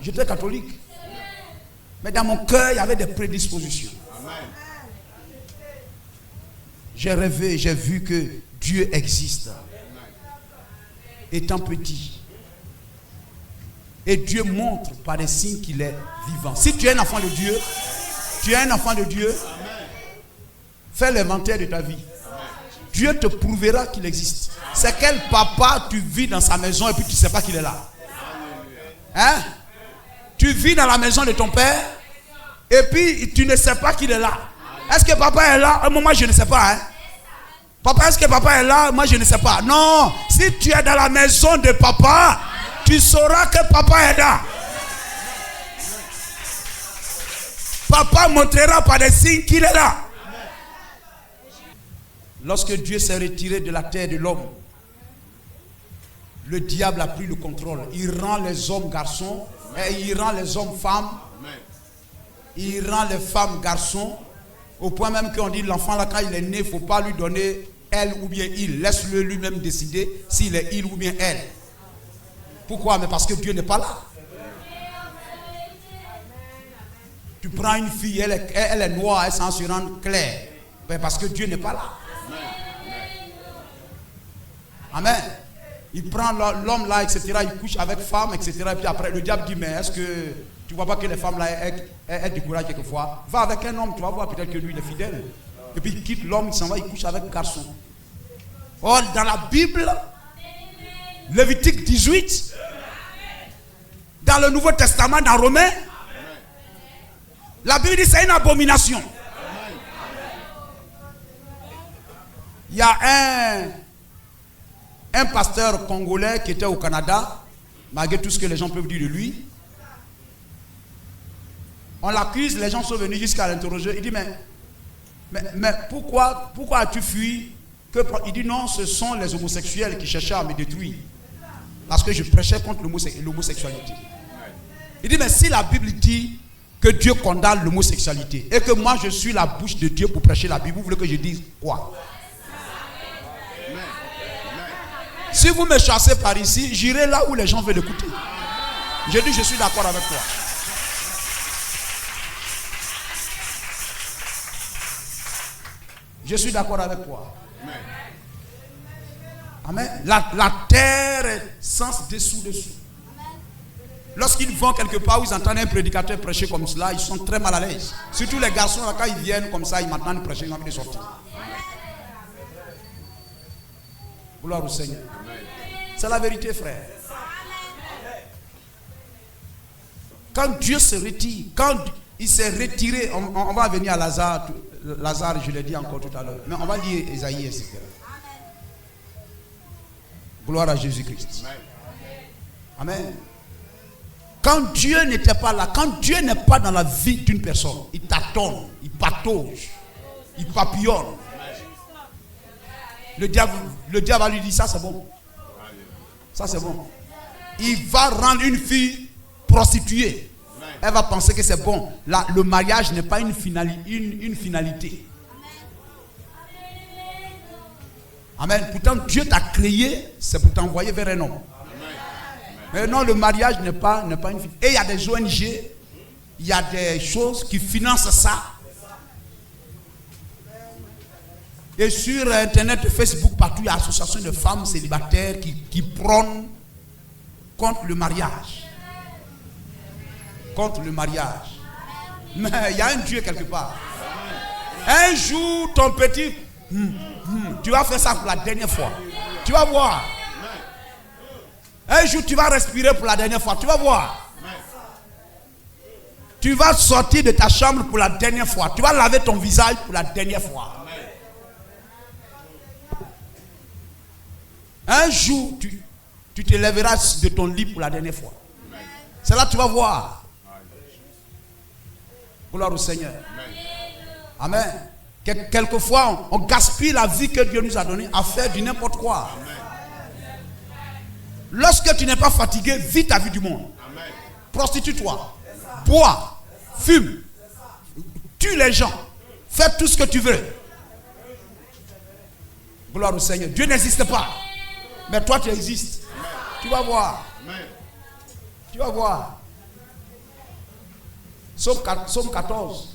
J'étais catholique. Mais dans mon cœur, il y avait des prédispositions. J'ai rêvé, j'ai vu que Dieu existe. Étant petit. Et Dieu montre par des signes qu'il est vivant. Si tu es un enfant de Dieu, tu es un enfant de Dieu, fais l'inventaire de ta vie. Dieu te prouvera qu'il existe. C'est quel papa tu vis dans sa maison et puis tu ne sais pas qu'il est là. Hein? Tu vis dans la maison de ton père et puis tu ne sais pas qu'il est là. Est-ce que papa est là? Moi je ne sais pas. Hein? Papa, est-ce que papa est là? Moi je ne sais pas. Non, si tu es dans la maison de papa, tu sauras que papa est là. Papa montrera par des signes qu'il est là. Lorsque Dieu s'est retiré de la terre de l'homme, le diable a pris le contrôle. Il rend les hommes garçons et il rend les hommes femmes. Il rend les femmes garçons. Au point même qu'on dit l'enfant là quand il est né, il ne faut pas lui donner elle ou bien il. Laisse-le lui-même décider s'il est il ou bien elle. Pourquoi? Mais parce que Dieu n'est pas là. Tu prends une fille, elle est noire, elle s'en se rend claire. Mais parce que Dieu n'est pas là. Amen. Il prend l'homme là, etc. Il couche avec femme, etc. Et puis après, le diable dit, mais est-ce que tu ne vois pas que les femmes là, elles découragent quelquefois? Va avec un homme, tu vas voir peut-être que lui, il est fidèle. Et puis il quitte l'homme, il s'en va, il couche avec un garçon. Or, dans la Bible, Lévitique 18, dans le Nouveau Testament, dans Romains, la Bible dit c'est une abomination. Il y a un pasteur congolais qui était au Canada, malgré tout ce que les gens peuvent dire de lui. On l'accuse, les gens sont venus jusqu'à l'interroger. Il dit, mais pourquoi as-tu fui? Il dit, non, ce sont les homosexuels qui cherchaient à me détruire. Parce que je prêchais contre l'homosexualité. Il dit, mais si la Bible dit que Dieu condamne l'homosexualité et que moi je suis la bouche de Dieu pour prêcher la Bible, vous voulez que je dise quoi? Si vous me chassez par ici, j'irai là où les gens veulent écouter. Je dis, je suis d'accord avec toi. Je suis d'accord avec toi. Amen. La terre est sans dessous. Lorsqu'ils vont quelque part où ils entendent un prédicateur prêcher comme cela, ils sont très mal à l'aise. Surtout les garçons, là, quand ils viennent comme ça, ils m'entendent prêcher, ils ont envie de sortir. Gloire au Seigneur. C'est la vérité, frère. Quand Dieu se retire, quand il s'est retiré, on va venir à Lazare. Lazare, je l'ai dit encore tout à l'heure. Mais on va lire Ésaïe, etc. Gloire à Jésus-Christ. Amen. Quand Dieu n'était pas là, quand Dieu n'est pas dans la vie d'une personne, il tâtonne, il patauge, il papillonne. Le diable va lui dire, ça c'est bon. Ça c'est bon. Il va rendre une fille prostituée. Elle va penser que c'est bon. Là, le mariage n'est pas une finalité. Amen. Pourtant, Dieu t'a créé, c'est pour t'envoyer vers un homme. Mais non, le mariage n'est pas une finalité. Et il y a des ONG, il y a des choses qui financent ça. Et sur Internet, Facebook, partout, il y a associations de femmes célibataires qui prônent contre le mariage. Contre le mariage. Mais il y a un Dieu quelque part. Un jour, ton petit, tu vas faire ça pour la dernière fois. Tu vas voir. Un jour, tu vas respirer pour la dernière fois. Tu vas voir. Tu vas sortir de ta chambre pour la dernière fois. Tu vas laver ton visage pour la dernière fois. Un jour, tu te lèveras de ton lit pour la dernière fois. C'est là que tu vas voir. Gloire au Seigneur. Amen. Quelquefois, on gaspille la vie que Dieu nous a donnée à faire du n'importe quoi. Lorsque tu n'es pas fatigué, vis ta vie du monde. Prostitue-toi. Bois. Fume. Tue les gens. Fais tout ce que tu veux. Gloire au Seigneur. Dieu n'existe pas. Mais toi, tu existes. Tu vas voir. Tu vas voir. Somme 14.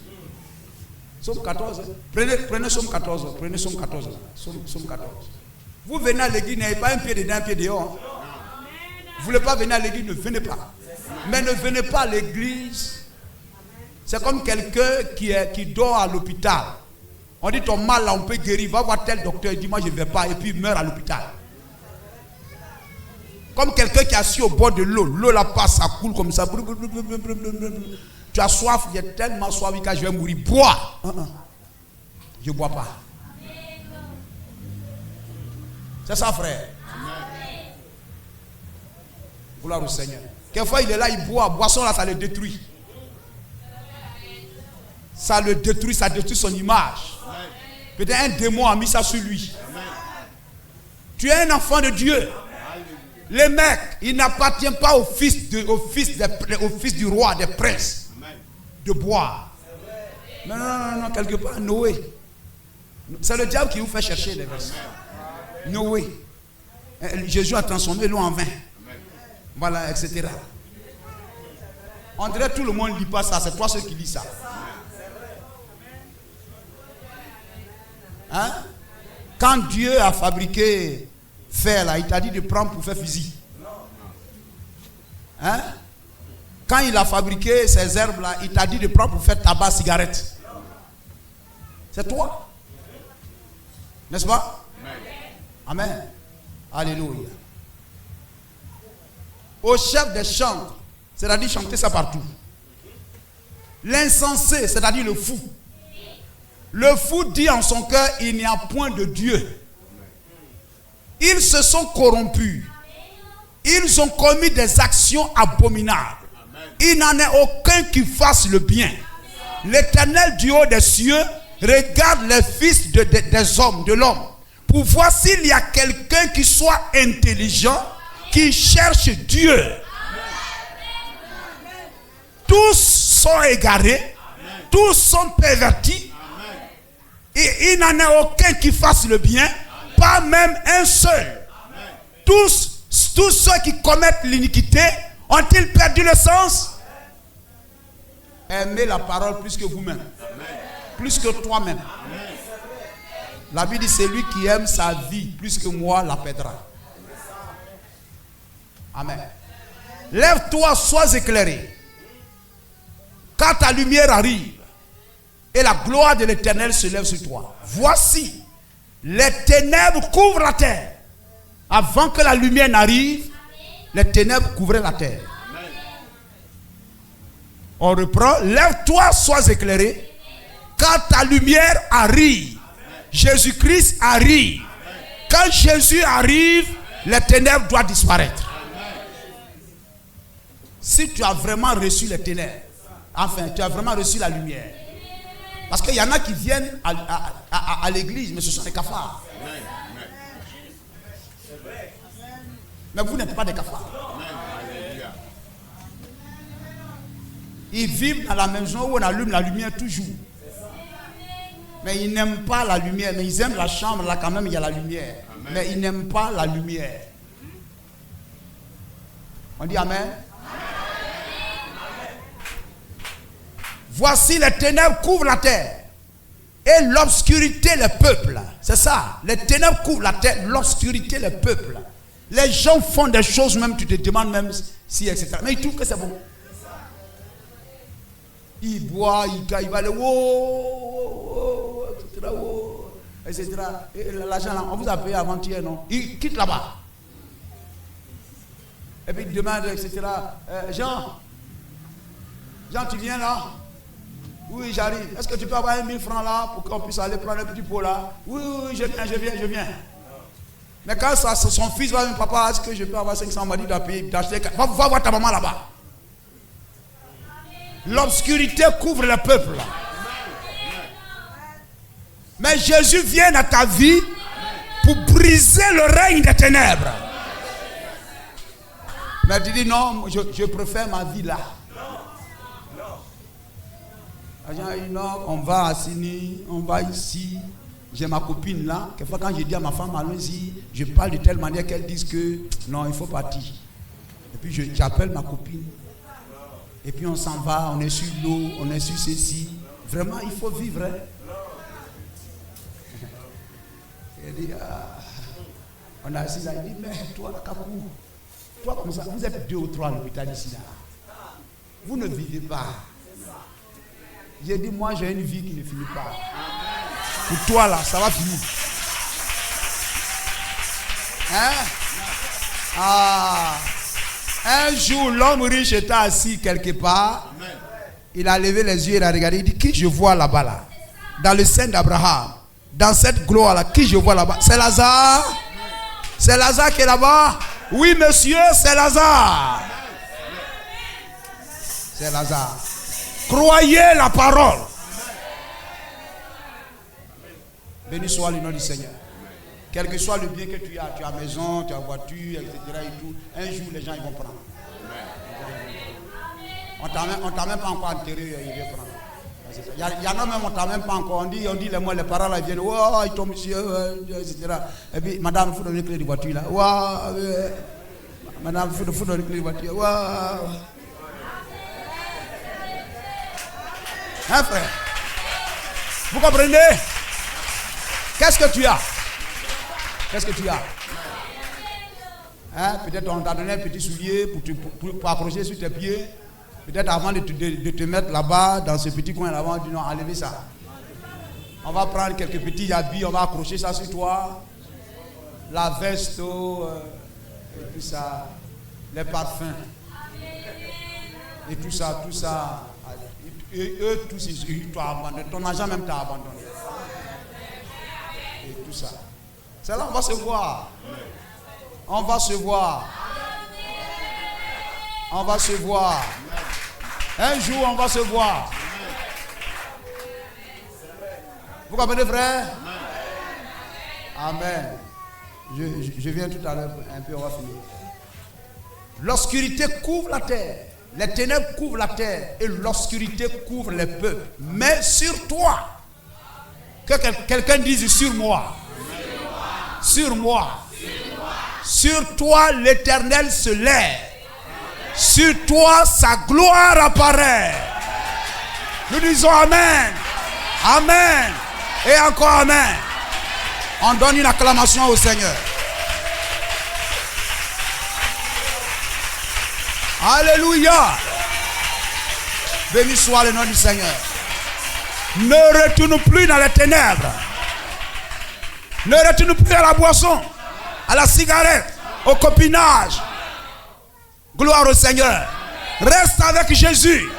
Somme 14. Prenez Somme 14. Prenez Somme 14. Somme 14. Vous venez à l'église, n'avez pas un pied dedans, un pied dehors. Vous ne voulez pas venir à l'église, ne venez pas. Mais ne venez pas à l'église. C'est comme quelqu'un qui dort à l'hôpital. On dit ton mal là, on peut guérir. Va voir tel docteur. Il dit moi je ne vais pas. Et puis il meurt à l'hôpital. Comme quelqu'un qui est assis au bord de l'eau. L'eau là passe, ça coule comme ça. Tu as soif, il est tellement soif que je vais mourir. Bois. Je ne bois pas. C'est ça, frère. Gloire au Seigneur. Quelquefois il est là, il boit. Boisson là, ça le détruit. Ça le détruit, ça détruit son image. Peut-être un démon a mis ça sur lui. Tu es un enfant de Dieu. Les mecs, il n'appartient pas au fils du roi, des princes, de boire. Non, quelque part, Noé. C'est le diable qui vous fait chercher les versets. Noé. Jésus a transformé l'eau en vin. Voilà, etc. On dirait tout le monde ne lit pas ça, c'est toi ceux qui lis ça. Hein? Quand Dieu a fabriqué fer là, il t'a dit de prendre pour faire fusil. Hein? Quand il a fabriqué ces herbes là, il t'a dit de prendre pour faire tabac, cigarette. C'est toi. N'est-ce pas? Amen. Alléluia. Au chef des chantres, c'est-à-dire chanter ça partout. L'insensé, c'est-à-dire le fou. Le fou dit en son cœur, il n'y a point de Dieu. Ils se sont corrompus. Ils ont commis des actions abominables. Il n'en est aucun qui fasse le bien. L'Éternel du haut des cieux regarde les fils des hommes, de l'homme, pour voir s'il y a quelqu'un qui soit intelligent, qui cherche Dieu. Tous sont égarés, tous sont pervertis, et il n'en est aucun qui fasse le bien, pas même un seul. Tous ceux qui commettent l'iniquité ont-ils perdu le sens? Aimez la parole plus que vous-même, plus que toi-même. La Bible dit celui qui aime sa vie plus que moi la perdra. Amen. Lève-toi, sois éclairé, car ta lumière arrive et la gloire de l'Éternel se lève sur toi. Voici, les ténèbres couvrent la terre. Avant que la lumière n'arrive, les ténèbres couvraient la terre. On reprend. Lève-toi, sois éclairé, car ta lumière arrive. Jésus-Christ arrive. Quand Jésus arrive, les ténèbres doivent disparaître. Si tu as vraiment reçu les ténèbres, enfin, tu as vraiment reçu la lumière, Parce qu'il y en a qui viennent à l'église, mais ce sont des cafards. Mais vous n'êtes pas des cafards. Ils vivent dans la maison où on allume la lumière toujours. Mais ils n'aiment pas la lumière. Mais ils aiment la chambre, là quand même il y a la lumière. Amen. Mais ils n'aiment pas la lumière. On dit amen. Amen. Voici les ténèbres couvrent la terre. Et l'obscurité les peuples. C'est ça. Les ténèbres couvrent la terre, l'obscurité les peuples. Les gens font des choses même, tu te demandes même si, etc. Mais ils trouvent que c'est bon. Il boit, il va aller, etc. Et l'argent là, on vous a payé avant-hier, non? Il quitte là-bas. Et puis il demande, etc. Jean, tu viens là? Oui, j'arrive. Est-ce que tu peux avoir 1000 francs là pour qu'on puisse aller prendre un petit pot là? Oui, je viens. Mais quand son fils va dire, papa, est-ce que je peux avoir 500? On m'a dit d'acheter. Va voir ta maman là-bas. L'obscurité couvre le peuple. Mais Jésus vient à ta vie pour briser le règne des ténèbres. Mais tu dis non, je préfère ma vie là. Non, on va à Sini, on va ici. J'ai ma copine là. Quelquefois quand je dis à ma femme, allons-y, je parle de telle manière qu'elle dise que non, il faut partir. Et puis j'appelle ma copine. Et puis on s'en va, on est sur l'eau, on est sur ceci. Vraiment, il faut vivre. Hein? Elle dit, on a assis là, il dit, mais toi, Kakou, toi comme ça, vous êtes 2 ou 3 à l'hôpital ici là. Vous ne vivez pas. J'ai dit, moi j'ai une vie qui ne finit pas. Pour toi là, ça va finir. Hein? Un jour, l'homme riche était assis quelque part. Il a levé les yeux, il a regardé, il dit, qui je vois là-bas là? Dans le sein d'Abraham, dans cette gloire là, qui je vois là-bas? C'est Lazare. C'est Lazare qui est là-bas. Oui monsieur, c'est Lazare. C'est Lazare. Croyez la parole. Béni soit le nom du Seigneur. Quel que soit le bien que tu as maison, tu as voiture, etc. et tout, un jour les gens ils vont prendre. On t'a même pas encore enterré, ils vont prendre. Il y en a même, on t'a même pas encore. On dit les parents là, ils viennent, oh, ils tombent monsieur, etc. Et puis, madame, il faut donner les clés de voiture là. Wow, madame, il faut donner les clés de voiture. Wow. Hein, frère? Vous comprenez? Qu'est-ce que tu as? Qu'est-ce que tu as? Hein? Peut-être on t'a donné un petit soulier pour accrocher sur tes pieds. Peut-être avant de te mettre là-bas, dans ce petit coin là-bas, on dit non, enlevez ça. On va prendre quelques petits habits, on va accrocher ça sur toi. La veste, et tout ça, les parfums. Et tout ça. Et eux tous, ils t'ont abandonné. Ton argent même t'a abandonné. Et tout ça. C'est là on va se voir. On va se voir. On va se voir. Un jour, on va se voir. Vous comprenez, frère? Amen. Je viens tout à l'heure, un peu, on va finir. L'obscurité couvre la terre. Les ténèbres couvrent la terre et l'obscurité couvre les peuples. Mais sur toi, que quelqu'un dise sur moi. Sur moi. Sur toi, l'Éternel se lève. Sur toi, sa gloire apparaît. Nous disons Amen. Amen. Et encore Amen. On donne une acclamation au Seigneur. Alléluia. Béni soit le nom du Seigneur. Ne retourne plus dans les ténèbres. Ne retourne plus à la boisson, à la cigarette, au copinage. Gloire au Seigneur. Reste avec Jésus.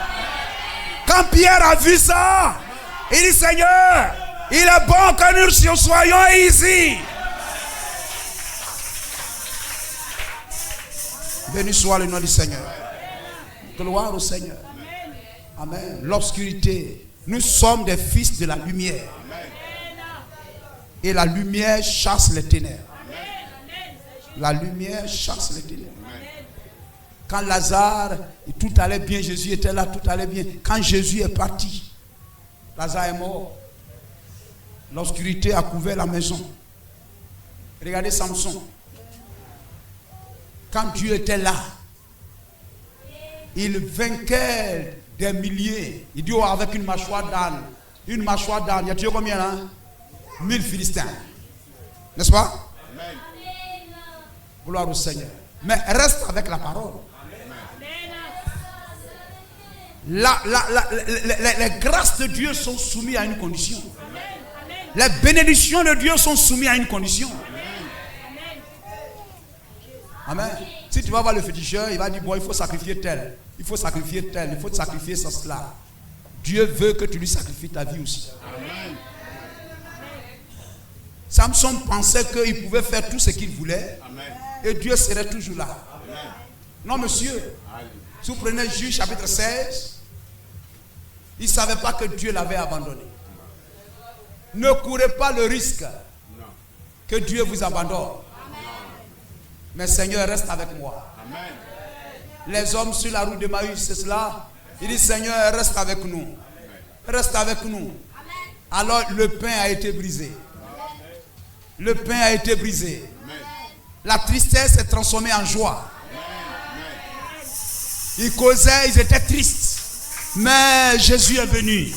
Quand Pierre a vu ça, il dit Seigneur, il est bon que nous soyons ici. Béni soit le nom du Seigneur. Gloire au Seigneur. Amen. L'obscurité Nous sommes des fils de la lumière. Et la lumière chasse les ténèbres. La lumière chasse les ténèbres. Quand Lazare, tout allait bien, Jésus était là, tout allait bien. Quand Jésus est parti, Lazare est mort. L'obscurité a couvert la maison. Regardez Samson. Quand Dieu était là, il vainquait des milliers. Il dit, oh, avec une mâchoire d'âne. Une mâchoire d'âne. Il y a tué combien là? 1000 Philistins. N'est-ce pas? Amen. Gloire au Seigneur. Mais reste avec la parole. Les grâces de Dieu sont soumises à une condition. Les bénédictions de Dieu sont soumises à une condition. Amen. Si tu vas voir le féticheur, il va dire, bon, il faut sacrifier tel. Il faut sacrifier tel. Il faut sacrifier cela. Dieu veut que tu lui sacrifies ta vie aussi. Amen. Samson pensait qu'il pouvait faire tout ce qu'il voulait. Amen. Et Dieu serait toujours là. Amen. Non, monsieur. Si vous prenez Juge chapitre 16, il ne savait pas que Dieu l'avait abandonné. Ne courez pas le risque que Dieu vous abandonne. Mais Seigneur, reste avec moi. Amen. Les hommes sur la route de Maïs, c'est cela. Il dit, Seigneur, reste avec nous. Reste avec nous. Alors le pain a été brisé. Le pain a été brisé. La tristesse s'est transformée en joie. Ils causaient, ils étaient tristes. Mais Jésus est venu.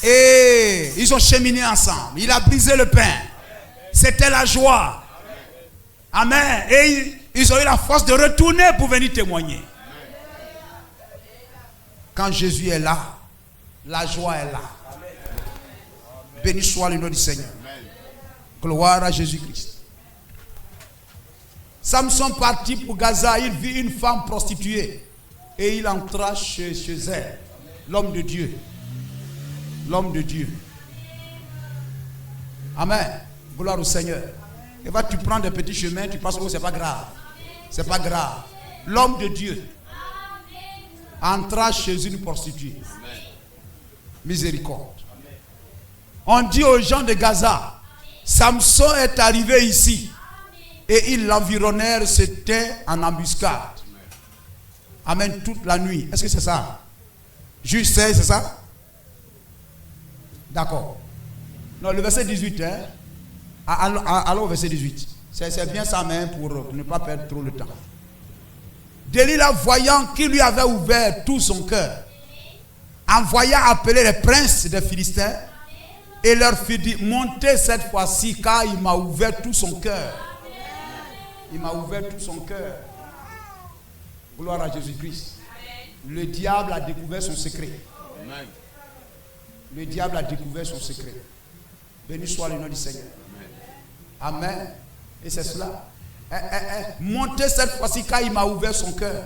Et ils ont cheminé ensemble. Il a brisé le pain. C'était la joie. Amen. Et ils ont eu la force de retourner pour venir témoigner. Quand Jésus est là, la joie est là. Béni soit le nom du Seigneur. Gloire à Jésus-Christ. Samson partit pour Gaza. Il vit une femme prostituée. Et il entra chez elle. L'homme de Dieu. L'homme de Dieu. Amen. Gloire au Seigneur. Et va, tu prends des petits chemins, tu penses que c'est pas grave. C'est pas grave. L'homme de Dieu entra chez une prostituée. Miséricorde. On dit aux gens de Gaza, Samson est arrivé ici. Et ils l'environnèrent, c'était en embuscade. Amen, toute la nuit. Est-ce que c'est ça? Juge 16, c'est ça? D'accord. Non, le verset 18, hein? Allons au verset 18. C'est bien ça, mais pour ne pas perdre trop le temps. Delilah, voyant qu'il lui avait ouvert tout son cœur, envoya appeler les princes des Philistins et leur fit dire, montez cette fois-ci car il m'a ouvert tout son cœur. Il m'a ouvert tout son cœur. Gloire à Jésus-Christ. Le diable a découvert son secret. Amen. Le diable a découvert son secret. Béni soit le nom du Seigneur. Amen. Amen. Et c'est cela. Montez cette fois-ci car il m'a ouvert son cœur.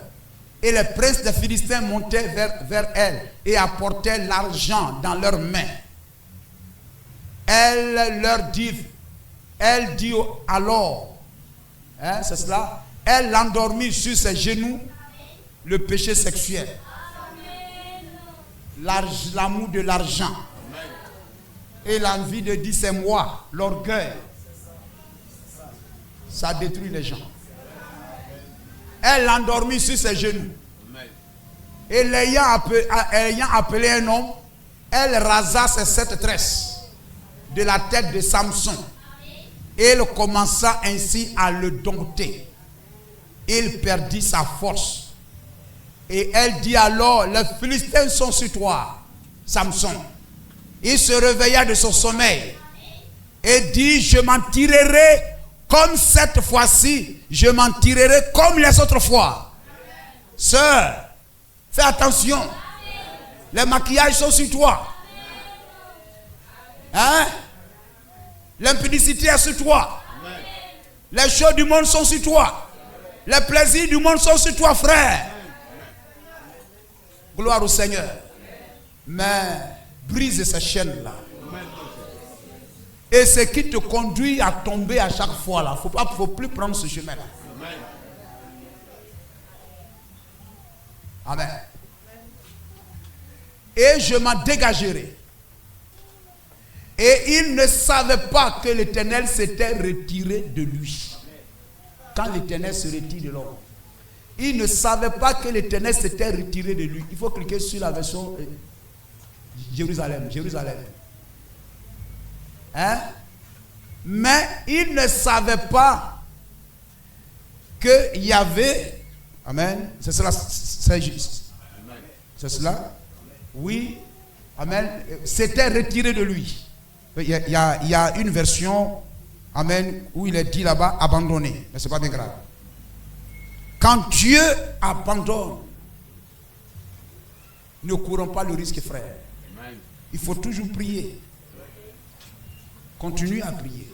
Et les princes des Philistins montaient vers elle et apportaient l'argent dans leurs mains. Elle leur dit, alors, hein, c'est cela, elle l'endormit sur ses genoux, le péché sexuel, l'amour de l'argent, et l'envie de dire c'est moi, l'orgueil, ça détruit les gens. Elle l'endormit sur ses genoux, et l'ayant appelé un homme, elle rasa ses 7 tresses de la tête de Samson. Et elle commença ainsi à le dompter. Il perdit sa force. Et elle dit alors, les Philistins sont sur toi, Samson. Il se réveilla de son sommeil et dit, je m'en tirerai comme cette fois-ci, je m'en tirerai comme les autres fois. Sœur, fais attention. Les maquillages sont sur toi. Hein? L'impudicité est sur toi. Amen. Les choses du monde sont sur toi. Les plaisirs du monde sont sur toi, frère. Amen. Gloire au Seigneur. Mais brise ces chaînes-là. Et ce qui te conduit à tomber à chaque fois là, faut plus prendre ce chemin-là. Amen. et je m'en dégagerai. Et il ne savait pas que l'Éternel s'était retiré de lui. Quand l'Éternel se retire de l'homme, il ne savait pas que l'Éternel s'était retiré de lui. Il faut cliquer sur la version Jérusalem. Hein? Mais il ne savait pas qu'il y avait... Amen. C'est cela. C'est cela? Oui. Amen. S'était retiré de lui. Il y a une version, amen, où il est dit là-bas, abandonné. Mais ce n'est pas bien grave. Quand Dieu abandonne, ne courons pas le risque, frère. Il faut toujours prier. Continue à prier.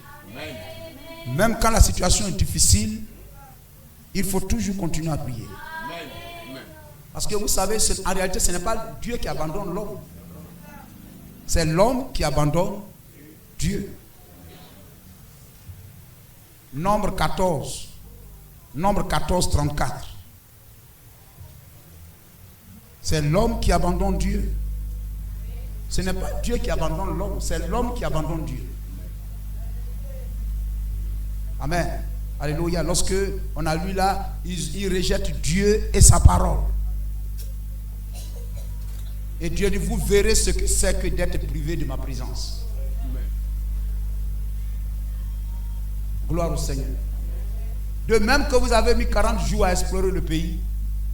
Même quand la situation est difficile, il faut toujours continuer à prier. Parce que vous savez, en réalité, ce n'est pas Dieu qui abandonne l'homme. C'est l'homme qui abandonne Dieu. Nombre 14, 34. C'est l'homme qui abandonne Dieu. Ce n'est pas Dieu qui abandonne l'homme, c'est l'homme qui abandonne Dieu. Amen. Alléluia. Lorsque on a lu là, il rejette Dieu et sa parole. Et Dieu dit, vous verrez ce que c'est que d'être privé de ma présence. Gloire au Seigneur. De même que vous avez mis 40 jours à explorer le pays,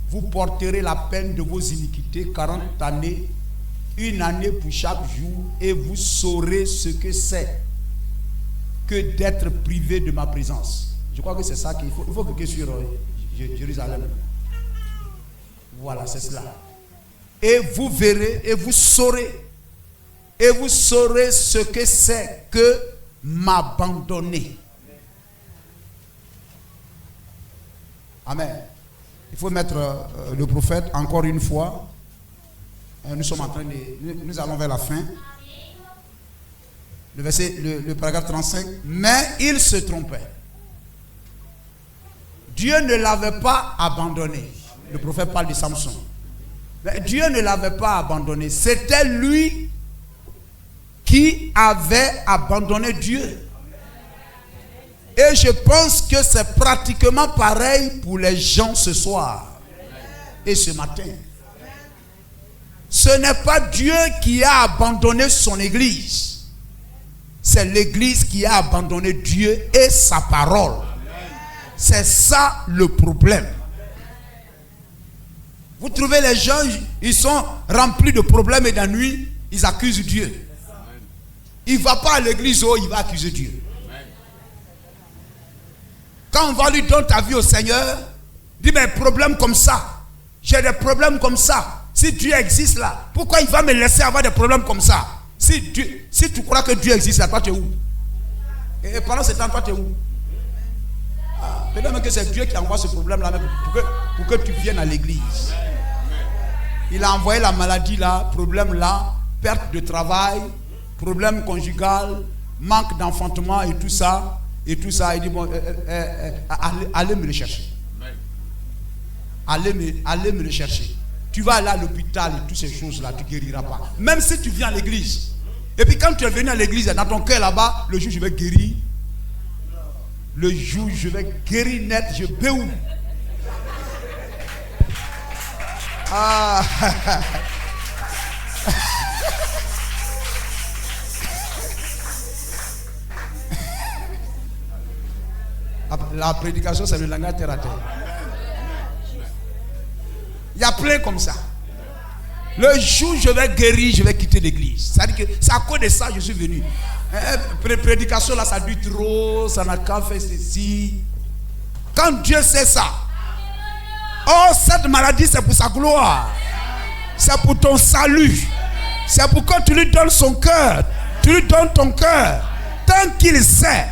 vous porterez la peine de vos iniquités 40 années, une année pour chaque jour, et vous saurez ce que c'est que d'être privé de ma présence. Je crois que c'est ça qu'il faut. Il faut cliquer sur Jérusalem. Voilà, c'est cela. Et vous verrez, et vous saurez ce que c'est que m'abandonner. Amen. Il faut mettre le prophète encore une fois. Nous sommes en train de... Nous allons vers la fin. Le verset, le paragraphe 35. Mais il se trompait. Dieu ne l'avait pas abandonné. Le prophète parle de Samson. Mais Dieu ne l'avait pas abandonné. C'était lui qui avait abandonné Dieu. Et je pense que c'est pratiquement pareil pour les gens ce soir et ce matin. Ce n'est pas Dieu qui a abandonné son église. C'est l'église qui a abandonné Dieu et sa parole. C'est ça le problème. Vous trouvez les gens, ils sont remplis de problèmes et d'ennuis, ils accusent Dieu. Il ne va pas à l'église, il va accuser Dieu. Quand on va lui donner ta vie au Seigneur, dit mais problème comme ça, j'ai des problèmes comme ça. Si Dieu existe là, pourquoi il va me laisser avoir des problèmes comme ça? Si tu crois que Dieu existe là, toi tu es où? Et pendant ce temps, toi tu es où? Peut-être même que c'est Dieu qui envoie ce problème là pour que tu viennes à l'église. Il a envoyé la maladie là, problème là, perte de travail, problème conjugal, manque d'enfantement et tout ça. Et tout ça, il dit bon, allez me le chercher. Allez me le chercher. Tu vas aller à l'hôpital et toutes ces choses-là, tu ne guériras pas. Même si tu viens à l'église. Et puis quand tu es venu à l'église, dans ton cœur là-bas, le jour où je vais guérir, le jour où je vais guérir net, je béou. Ah. La prédication, c'est le langage terre à terre. Il y a plein comme ça. Le jour où je vais guérir, je vais quitter l'église. C'est-à-dire que c'est à cause de ça que je suis venu. Prédication là, ça dure trop, ça n'a qu'à faire ceci. Quand Dieu sait ça, oh, cette maladie, c'est pour sa gloire. C'est pour ton salut. C'est pour que tu lui donnes son cœur. Tu lui donnes ton cœur. Tant qu'il sait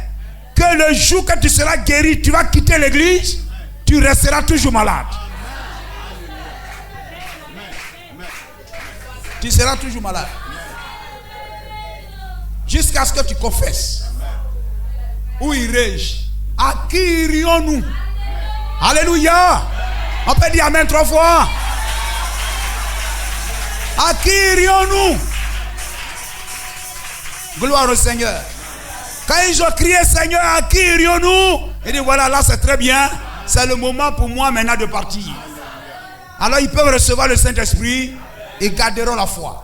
que le jour que tu seras guéri, tu vas quitter l'église, tu resteras toujours malade. Tu seras toujours malade. Jusqu'à ce que tu confesses. Où irai-je? À qui irions-nous? Alléluia. On peut dire amen 3 fois. À qui irions-nous? Gloire au Seigneur. Quand ils ont crié Seigneur, à qui irions-nous? Il dit voilà, là c'est très bien. C'est le moment pour moi maintenant de partir. Alors ils peuvent recevoir le Saint-Esprit et garderont la foi.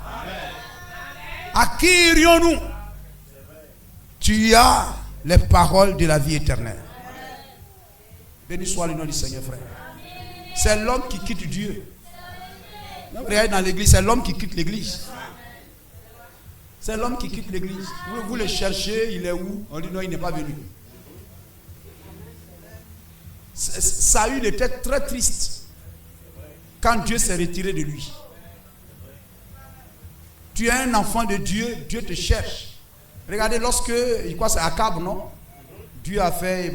À qui irions-nous? Tu as les paroles de la vie éternelle. Béni soit le nom du Seigneur, frère. C'est l'homme qui quitte Dieu. Regardez dans l'église, c'est l'homme qui quitte l'église. C'est l'homme qui quitte l'église. Vous le cherchez, il est où? On dit non, il n'est pas venu. Saül était très triste quand Dieu s'est retiré de lui. Tu es un enfant de Dieu, Dieu te cherche. Regardez, lorsque, je crois que c'est Akab, non? Dieu a fait,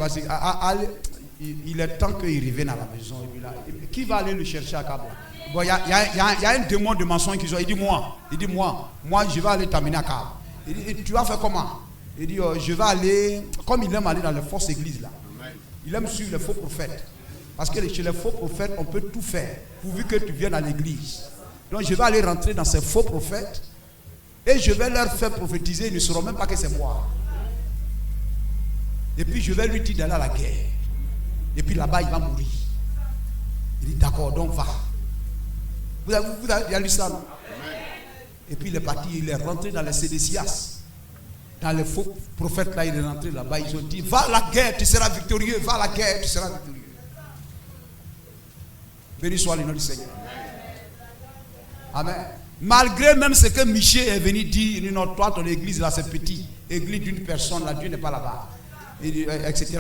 il est temps qu'il revienne à la maison. Et puis là, qui va aller le chercher à Akab? Bon, il y a un démon de mensonge qui dit, il dit moi, je vais aller t'amener à Akab. Il dit, tu vas faire comment? Il dit, je vais aller, comme il aime aller dans les fausses églises là. Il aime suivre les faux prophètes. Parce que chez les faux prophètes, on peut tout faire, pourvu que tu viennes à l'église. Donc je vais aller rentrer dans ces faux prophètes et je vais leur faire prophétiser, ils ne sauront même pas que c'est moi. Et puis je vais lui dire d'aller à la guerre. Et puis là-bas, il va mourir. Il dit, d'accord, donc va. Vous avez lu ça, non? Et puis il est parti, il est rentré dans les sédécias. Dans les faux prophètes là, il est rentré là-bas, ils ont dit, va à la guerre, tu seras victorieux, va à la guerre, tu seras victorieux. Béni soit le nom du Seigneur. Amen. Malgré même ce que Michée est venu dire, non, toi ton église là c'est petit, église d'une personne là, Dieu n'est pas là-bas, etc.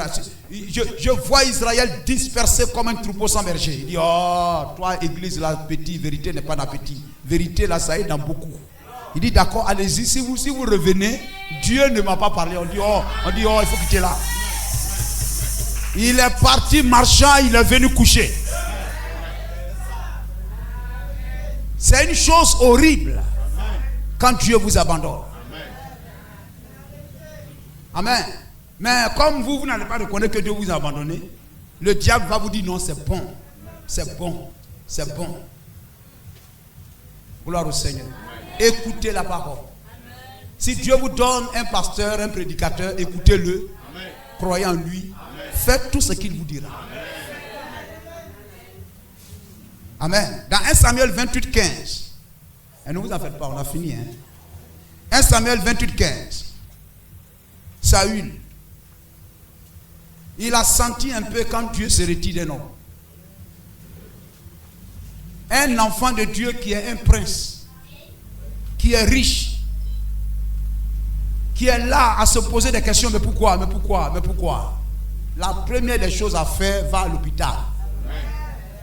Je vois Israël dispersé comme un troupeau sans berger. Il dit, oh, toi église là petit, vérité n'est pas dans petit, vérité là ça est dans beaucoup. Il dit d'accord, allez-y, si vous revenez, Dieu ne m'a pas parlé. On dit oh, il faut quitter là. Il est parti marchant, il est venu coucher. C'est une chose horrible quand Dieu vous abandonne. Amen. Mais comme vous n'allez pas reconnaître que Dieu vous a abandonné, le diable va vous dire non, c'est bon, c'est bon, c'est bon. Gloire au Seigneur. Écoutez la parole. Si Dieu vous donne un pasteur, un prédicateur, écoutez-le, croyez en lui, faites tout ce qu'il vous dira. Amen. Dans 1 Samuel 28, 15, et ne vous en faites pas, on a fini. 1 Samuel 28, 15, Saül, il a senti un peu quand Dieu se retire d'un homme. Un enfant de Dieu qui est un prince, qui est riche, qui est là à se poser des questions, mais pourquoi, mais pourquoi, mais pourquoi? La première des choses à faire, va à l'hôpital.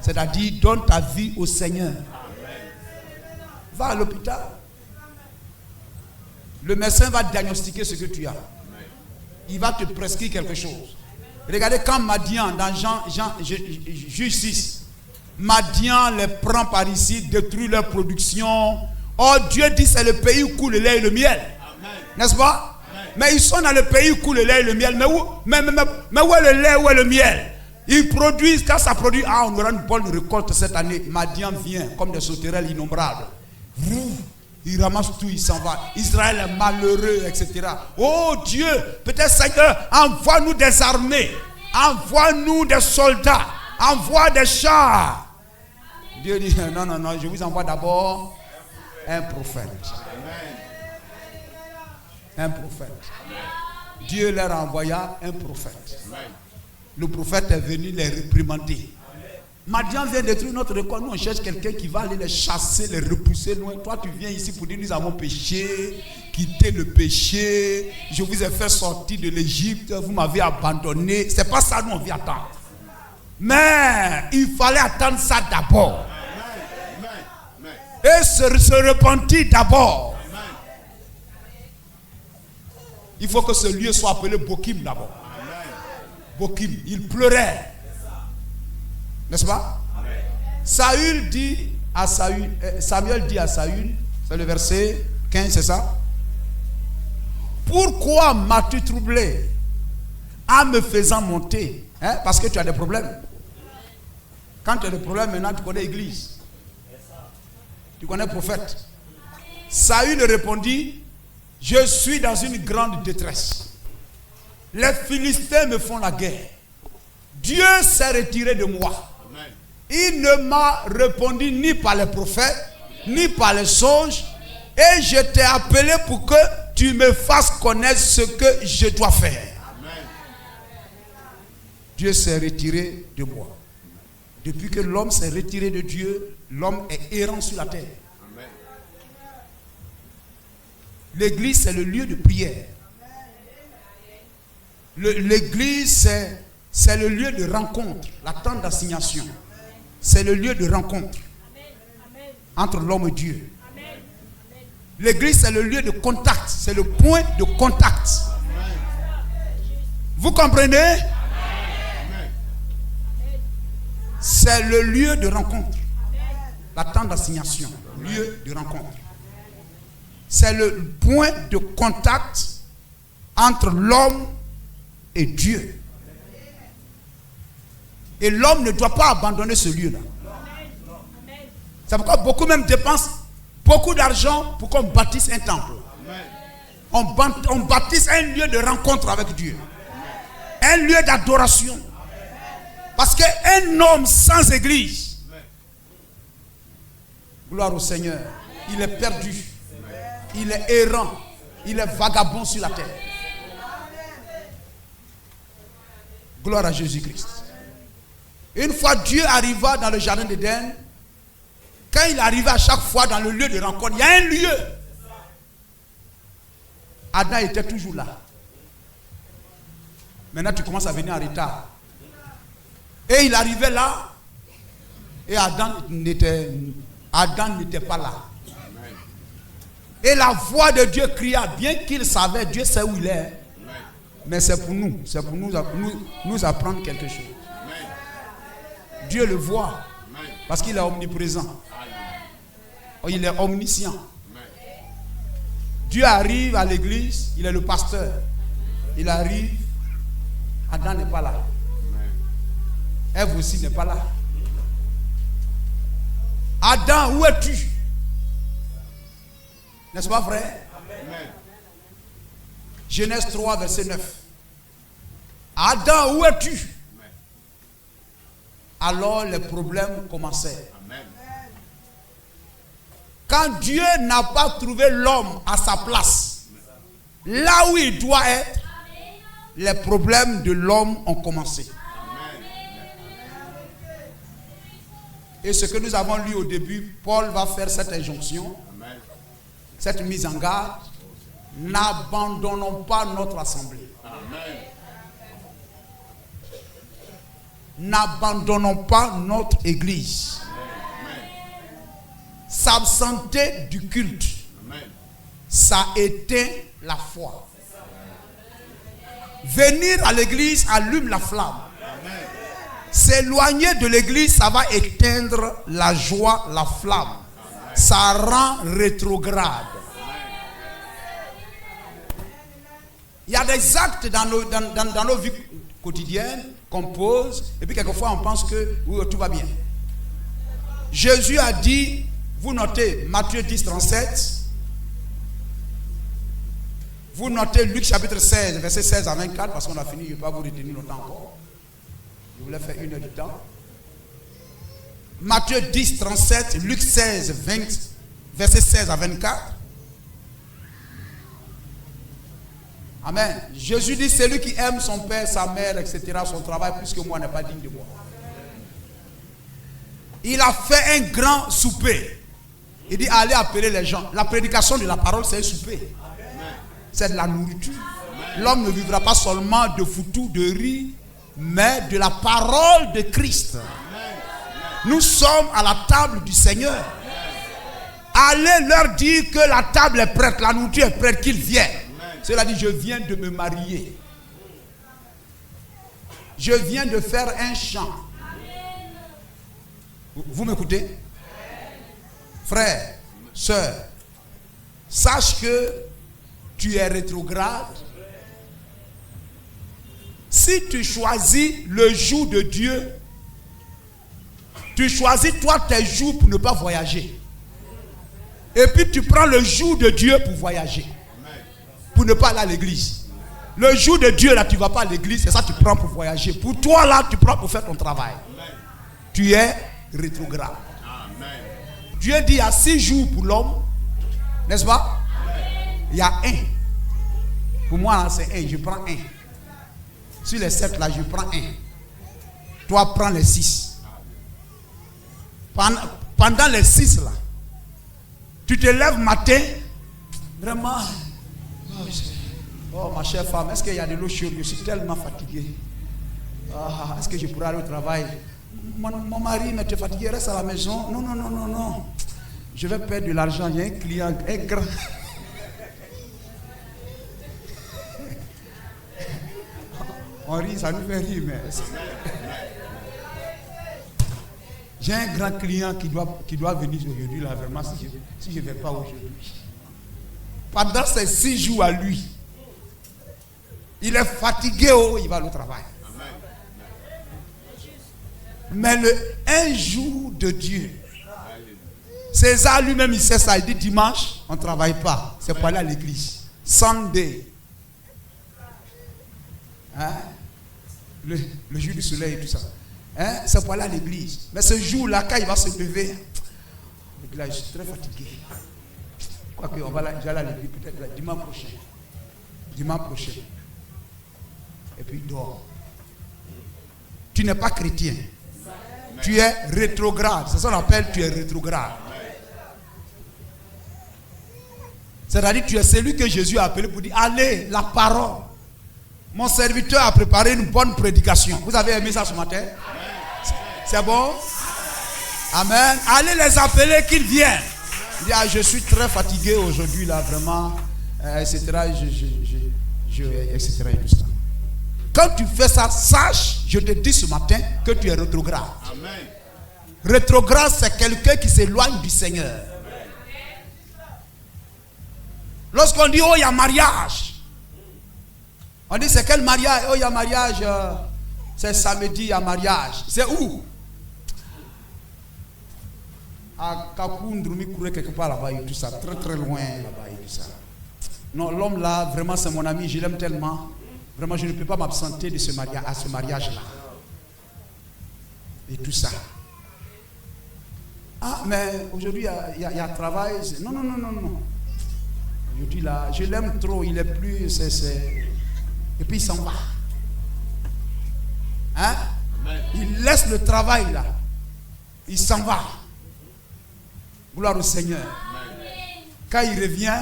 C'est-à-dire, donne ta vie au Seigneur. Va à l'hôpital. Le médecin va diagnostiquer ce que tu as. Il va te prescrire quelque chose. Regardez quand Madian, dans Juge 6, Madian les prend par ici, détruit leur production. Oh, Dieu dit c'est le pays où coule le lait et le miel. N'est-ce pas? Amen. Mais ils sont dans le pays où coule le lait et le miel. Mais où est le lait, où est le miel? Ils produisent, quand ça produit, on aura une bonne récolte cette année. Madian vient comme des sauterelles innombrables. Il ramasse tout, il s'en va. Israël est malheureux, etc. Oh Dieu, peut-être Seigneur, envoie-nous des armées. Envoie-nous des soldats. Envoie des chars. Dieu dit, non, je vous envoie d'abord un prophète. Un prophète. Dieu leur envoya un prophète. Le prophète est venu les réprimander. Madian vient détruire notre récolte. Nous on cherche quelqu'un qui va aller les chasser, les repousser loin. Toi tu viens ici pour dire nous avons péché, quitté le péché. Je vous ai fait sortir de l'Égypte, vous m'avez abandonné. C'est pas ça nous on vient attendre. Mais il fallait attendre ça d'abord. Et se repentir d'abord. Il faut que ce lieu soit appelé Bokim d'abord. Bokim, il pleurait. N'est-ce pas? Saül dit à Samuel dit à Saül, c'est le verset 15, c'est ça? Pourquoi m'as-tu troublé en me faisant monter? Parce que tu as des problèmes. Quand tu as des problèmes, maintenant tu connais l'église. Tu connais le prophète? Saül répondit, je suis dans une grande détresse. Les Philistins me font la guerre. Dieu s'est retiré de moi. Amen. Il ne m'a répondu ni par les prophètes, ni par les songes. Et je t'ai appelé pour que tu me fasses connaître ce que je dois faire. Amen. Dieu s'est retiré de moi. Depuis que l'homme s'est retiré de Dieu, l'homme est errant sur la terre. Amen. L'église, c'est le lieu de prière. L'église, c'est le lieu de rencontre, la tente d'assignation. C'est le lieu de rencontre entre l'homme et Dieu. L'église, c'est le lieu de contact, c'est le point de contact. Vous comprenez? C'est le lieu de rencontre, la tente d'assignation, lieu de rencontre. C'est le point de contact entre l'homme et Dieu. Et l'homme ne doit pas abandonner ce lieu-là. C'est pourquoi beaucoup même dépensent beaucoup d'argent pour qu'on bâtisse un temple. On bâtisse un lieu de rencontre avec Dieu. Un lieu d'adoration. Parce qu'un homme sans église, gloire au Seigneur, il est perdu. Il est errant. Il est vagabond sur la terre. Gloire à Jésus-Christ. Une fois Dieu arriva dans le jardin d'Éden, quand il arrivait à chaque fois dans le lieu de rencontre, il y a un lieu. Adam était toujours là. Maintenant tu commences à venir en retard. Et il arrivait là, et Adam n'était pas là. Et la voix de Dieu cria, bien qu'il savait, Dieu sait où il est. Mais c'est pour nous apprendre quelque chose. Dieu le voit parce qu'il est omniprésent. Il est omniscient. Dieu arrive à l'église, il est le pasteur. Il arrive, Adam n'est pas là. Ève aussi n'est pas là. Adam, où es-tu? N'est-ce pas vrai? Amen. Genèse 3, verset 9. Adam, où es-tu? Amen. Alors les problèmes commençaient. Amen. Quand Dieu n'a pas trouvé l'homme à sa place, là où il doit être, les problèmes de l'homme ont commencé. Et ce que nous avons lu au début, Paul va faire cette injonction, amen, cette mise en garde. N'abandonnons pas notre assemblée. Amen. N'abandonnons pas notre église. Amen. S'absenter du culte, amen, ça éteint la foi. Venir à l'église allume la flamme. Amen. S'éloigner de l'église, ça va éteindre la joie, la flamme. Amen. Ça rend rétrograde. Il y a des actes dans nos vies quotidiennes qu'on pose, et puis quelquefois on pense que oui, tout va bien. Jésus a dit, vous notez Matthieu 10, 37, vous notez Luc chapitre 16, verset 16 à 24, parce qu'on a fini, je ne vais pas vous retenir longtemps encore. Je voulais faire 1 heure de temps. Matthieu 10, 37, Luc 16, 20, verset 16 à 24. Amen. Jésus dit, celui qui aime son père, sa mère, etc., son travail, plus que moi, n'est pas digne de moi. Il a fait un grand souper. Il dit, allez appeler les gens. La prédication de la parole, c'est un souper. C'est de la nourriture. L'homme ne vivra pas seulement de foutou, de riz, mais de la parole de Christ. Nous sommes à la table du Seigneur. Allez leur dire que la table est prête, la nourriture est prête, qu'ils viennent. Cela dit, je viens de me marier. Je viens de faire un chant. Vous m'écoutez? Frère, soeur, sache que tu es rétrograde. Si tu choisis le jour de Dieu, tu choisis toi tes jours pour ne pas voyager. Et puis tu prends le jour de Dieu pour voyager. Pour ne pas aller à l'église. Le jour de Dieu, là, tu ne vas pas à l'église, c'est ça que tu prends pour voyager. Pour toi, là, tu prends pour faire ton travail. Tu es rétrograde. Dieu dit il y a 6 jours pour l'homme, n'est-ce pas? Il y a un. Pour moi, là, c'est un, je prends un. Sur les 7, là, je prends un. Toi, prends les 6. Pendant les 6, là, tu te lèves matin, vraiment. Oh, ma chère femme, est-ce qu'il y a de l'eau chaude? Je suis tellement fatigué. Ah, est-ce que je pourrais aller au travail? Mon mari m'était fatigué, reste à la maison. Non, non, non, non, non. Je vais perdre de l'argent. Il y a un client, un grand. On rit, ça nous fait rire, mais. J'ai un grand client qui doit venir aujourd'hui, là, vraiment, si je ne vais pas aujourd'hui. Pendant ces 6 jours à lui, il est fatigué, il va au travail. Mais le un jour de Dieu, César lui-même, il sait ça. Il dit dimanche, on ne travaille pas. C'est pour aller à l'église. Sunday. Hein? Le jour du soleil et tout ça. Hein? C'est pour aller à l'église. Mais ce jour-là, quand il va se lever, là, je suis très fatigué. Quoique, on va aller à l'église peut-être dimanche prochain. Dimanche prochain. Et puis il dort. Tu n'es pas chrétien. Tu es rétrograde. C'est ça qu'on appelle tu es rétrograde. C'est-à-dire tu es celui que Jésus a appelé pour dire allez, la parole. Mon serviteur a préparé une bonne prédication. Vous avez aimé ça ce matin? C'est bon? Amen. Allez les appeler qu'ils viennent. Il dit ah, je suis très fatigué aujourd'hui là, vraiment, etc. Etc. et tout ça. Quand tu fais ça, sache, je te dis ce matin que tu es rétrograde. Amen. Rétrograde, c'est quelqu'un qui s'éloigne du Seigneur. Amen. Lorsqu'on dit, oh, il y a mariage. On dit, c'est quel mariage? Oh, il y a mariage. C'est samedi, il y a mariage. C'est où? À Kakoundroumi, quelque part là-bas et tout ça. Très très loin là-bas et tout ça. Non, l'homme là, vraiment, c'est mon ami. Je l'aime tellement. Vraiment, je ne peux pas m'absenter de ce mariage, à ce mariage-là. Et tout ça. Ah, mais aujourd'hui, il y a travail. Non, non, non, non, non. Aujourd'hui, là, je l'aime trop. Il est plus... Et puis, il s'en va. Hein? Il laisse le travail, là. Il s'en va. Gloire au Seigneur. Quand il revient,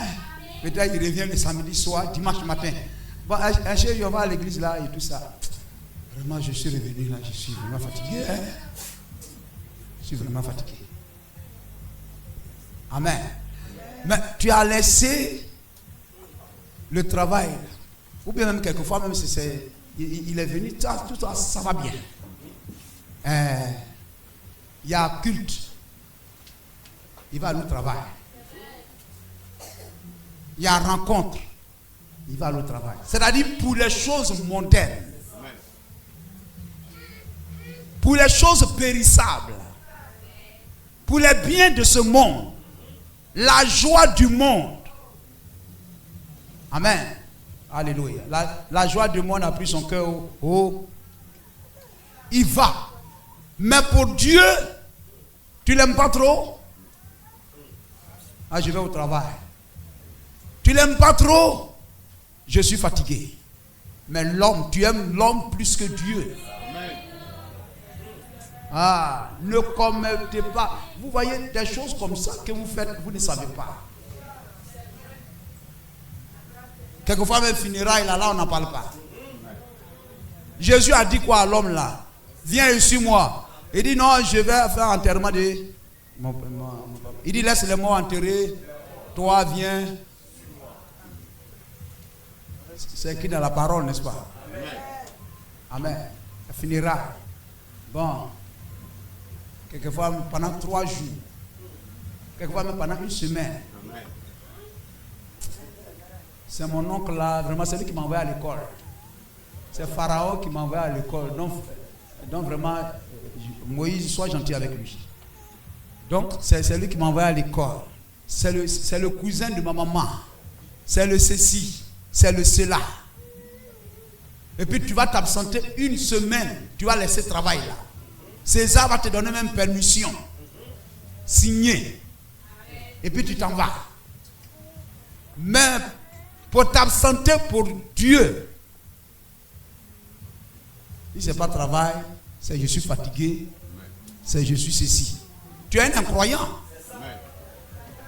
peut-être il revient le samedi soir, dimanche matin. Bon, un chéri, on va à l'église là et tout ça. Vraiment, je suis revenu là, je suis vraiment fatigué. Hein? Je suis vraiment fatigué. Amen. Mais tu as laissé le travail. Ou bien même quelquefois, même si il est venu, tout ça va bien. Il y a culte. Il va au travail. Il y a rencontre. Il va au travail. C'est-à-dire pour les choses mondaines. Pour les choses périssables. Pour les biens de ce monde. La joie du monde. Amen. Alléluia. La joie du monde a pris son cœur haut. Il va. Mais pour Dieu, tu l'aimes pas trop? Ah, je vais au travail. Tu l'aimes pas trop? Je suis fatigué. Mais l'homme, tu aimes l'homme plus que Dieu. Ah, ne commettez pas. Vous voyez des choses comme ça que vous faites, vous ne savez pas. Quelquefois, même funérailles, là, on n'en parle pas. Jésus a dit quoi à l'homme là? Viens ici, moi. Il dit non, je vais faire enterrement de mon papa. Il dit laisse les morts enterrer. Toi, viens. C'est écrit dans la parole, n'est-ce pas? Amen. Ça finira. Bon. Quelquefois, pendant 3 jours. Quelquefois, même pendant 1 semaine. C'est mon oncle là, vraiment, c'est lui qui m'a envoyé à l'école. C'est Pharaon qui m'a envoyé à l'école. Donc vraiment, Moïse, sois gentil avec lui. Donc, c'est lui qui m'a envoyé à l'école. c'est le cousin de ma maman. C'est le ceci, c'est le cela. Et puis tu vas t'absenter une semaine. Tu vas laisser travail là. César va te donner même permission. Signer. Et puis tu t'en vas. Mais pour t'absenter pour Dieu, si ce n'est pas travail, c'est je suis fatigué, c'est je suis ceci. Tu es un incroyant.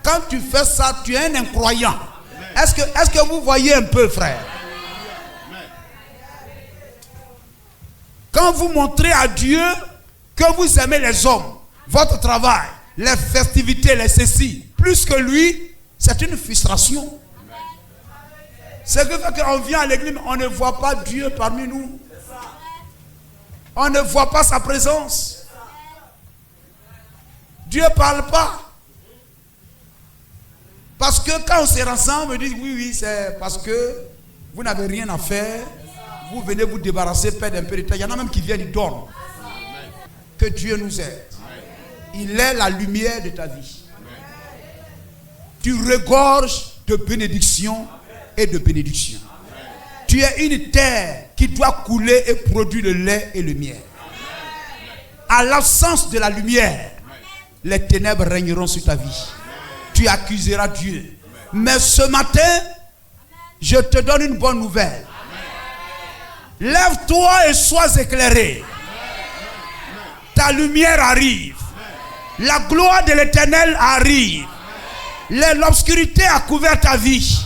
Quand tu fais ça, tu es un incroyant. Est-ce que vous voyez un peu, frère? Quand vous montrez à Dieu que vous aimez les hommes, votre travail, les festivités, les ceci, plus que lui, c'est une frustration. C'est que fait qu'on vient à l'église, mais on ne voit pas Dieu parmi nous. On ne voit pas sa présence. Dieu ne parle pas. Parce que quand on se rassemble, on dit oui, c'est parce que vous n'avez rien à faire. Vous venez vous débarrasser, perdre un peu de temps. Il y en a même qui viennent, ils dorment. Que Dieu nous aide. Il est la lumière de ta vie. Tu regorges de bénédictions et de bénédictions. Tu es une terre qui doit couler et produire le lait et le miel. À l'absence de la lumière, les ténèbres régneront sur ta vie. Tu accuseras Dieu. Mais ce matin, je te donne une bonne nouvelle. Lève-toi et sois éclairé. Ta lumière arrive. La gloire de l'Éternel arrive. L'obscurité a couvert ta vie.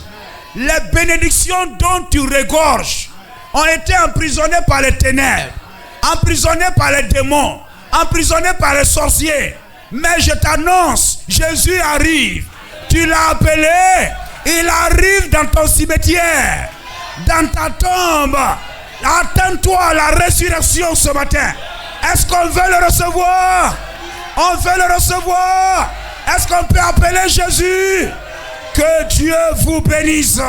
Les bénédictions dont tu regorges ont été emprisonnées par les ténèbres, emprisonnées par les démons, emprisonnées par les sorciers. Mais je t'annonce, Jésus arrive. Tu l'as appelé, il arrive dans ton cimetière, dans ta tombe. Attends-toi à la résurrection ce matin. Est-ce qu'on veut le recevoir? On veut le recevoir. Est-ce qu'on peut appeler Jésus? Que Dieu vous bénisse.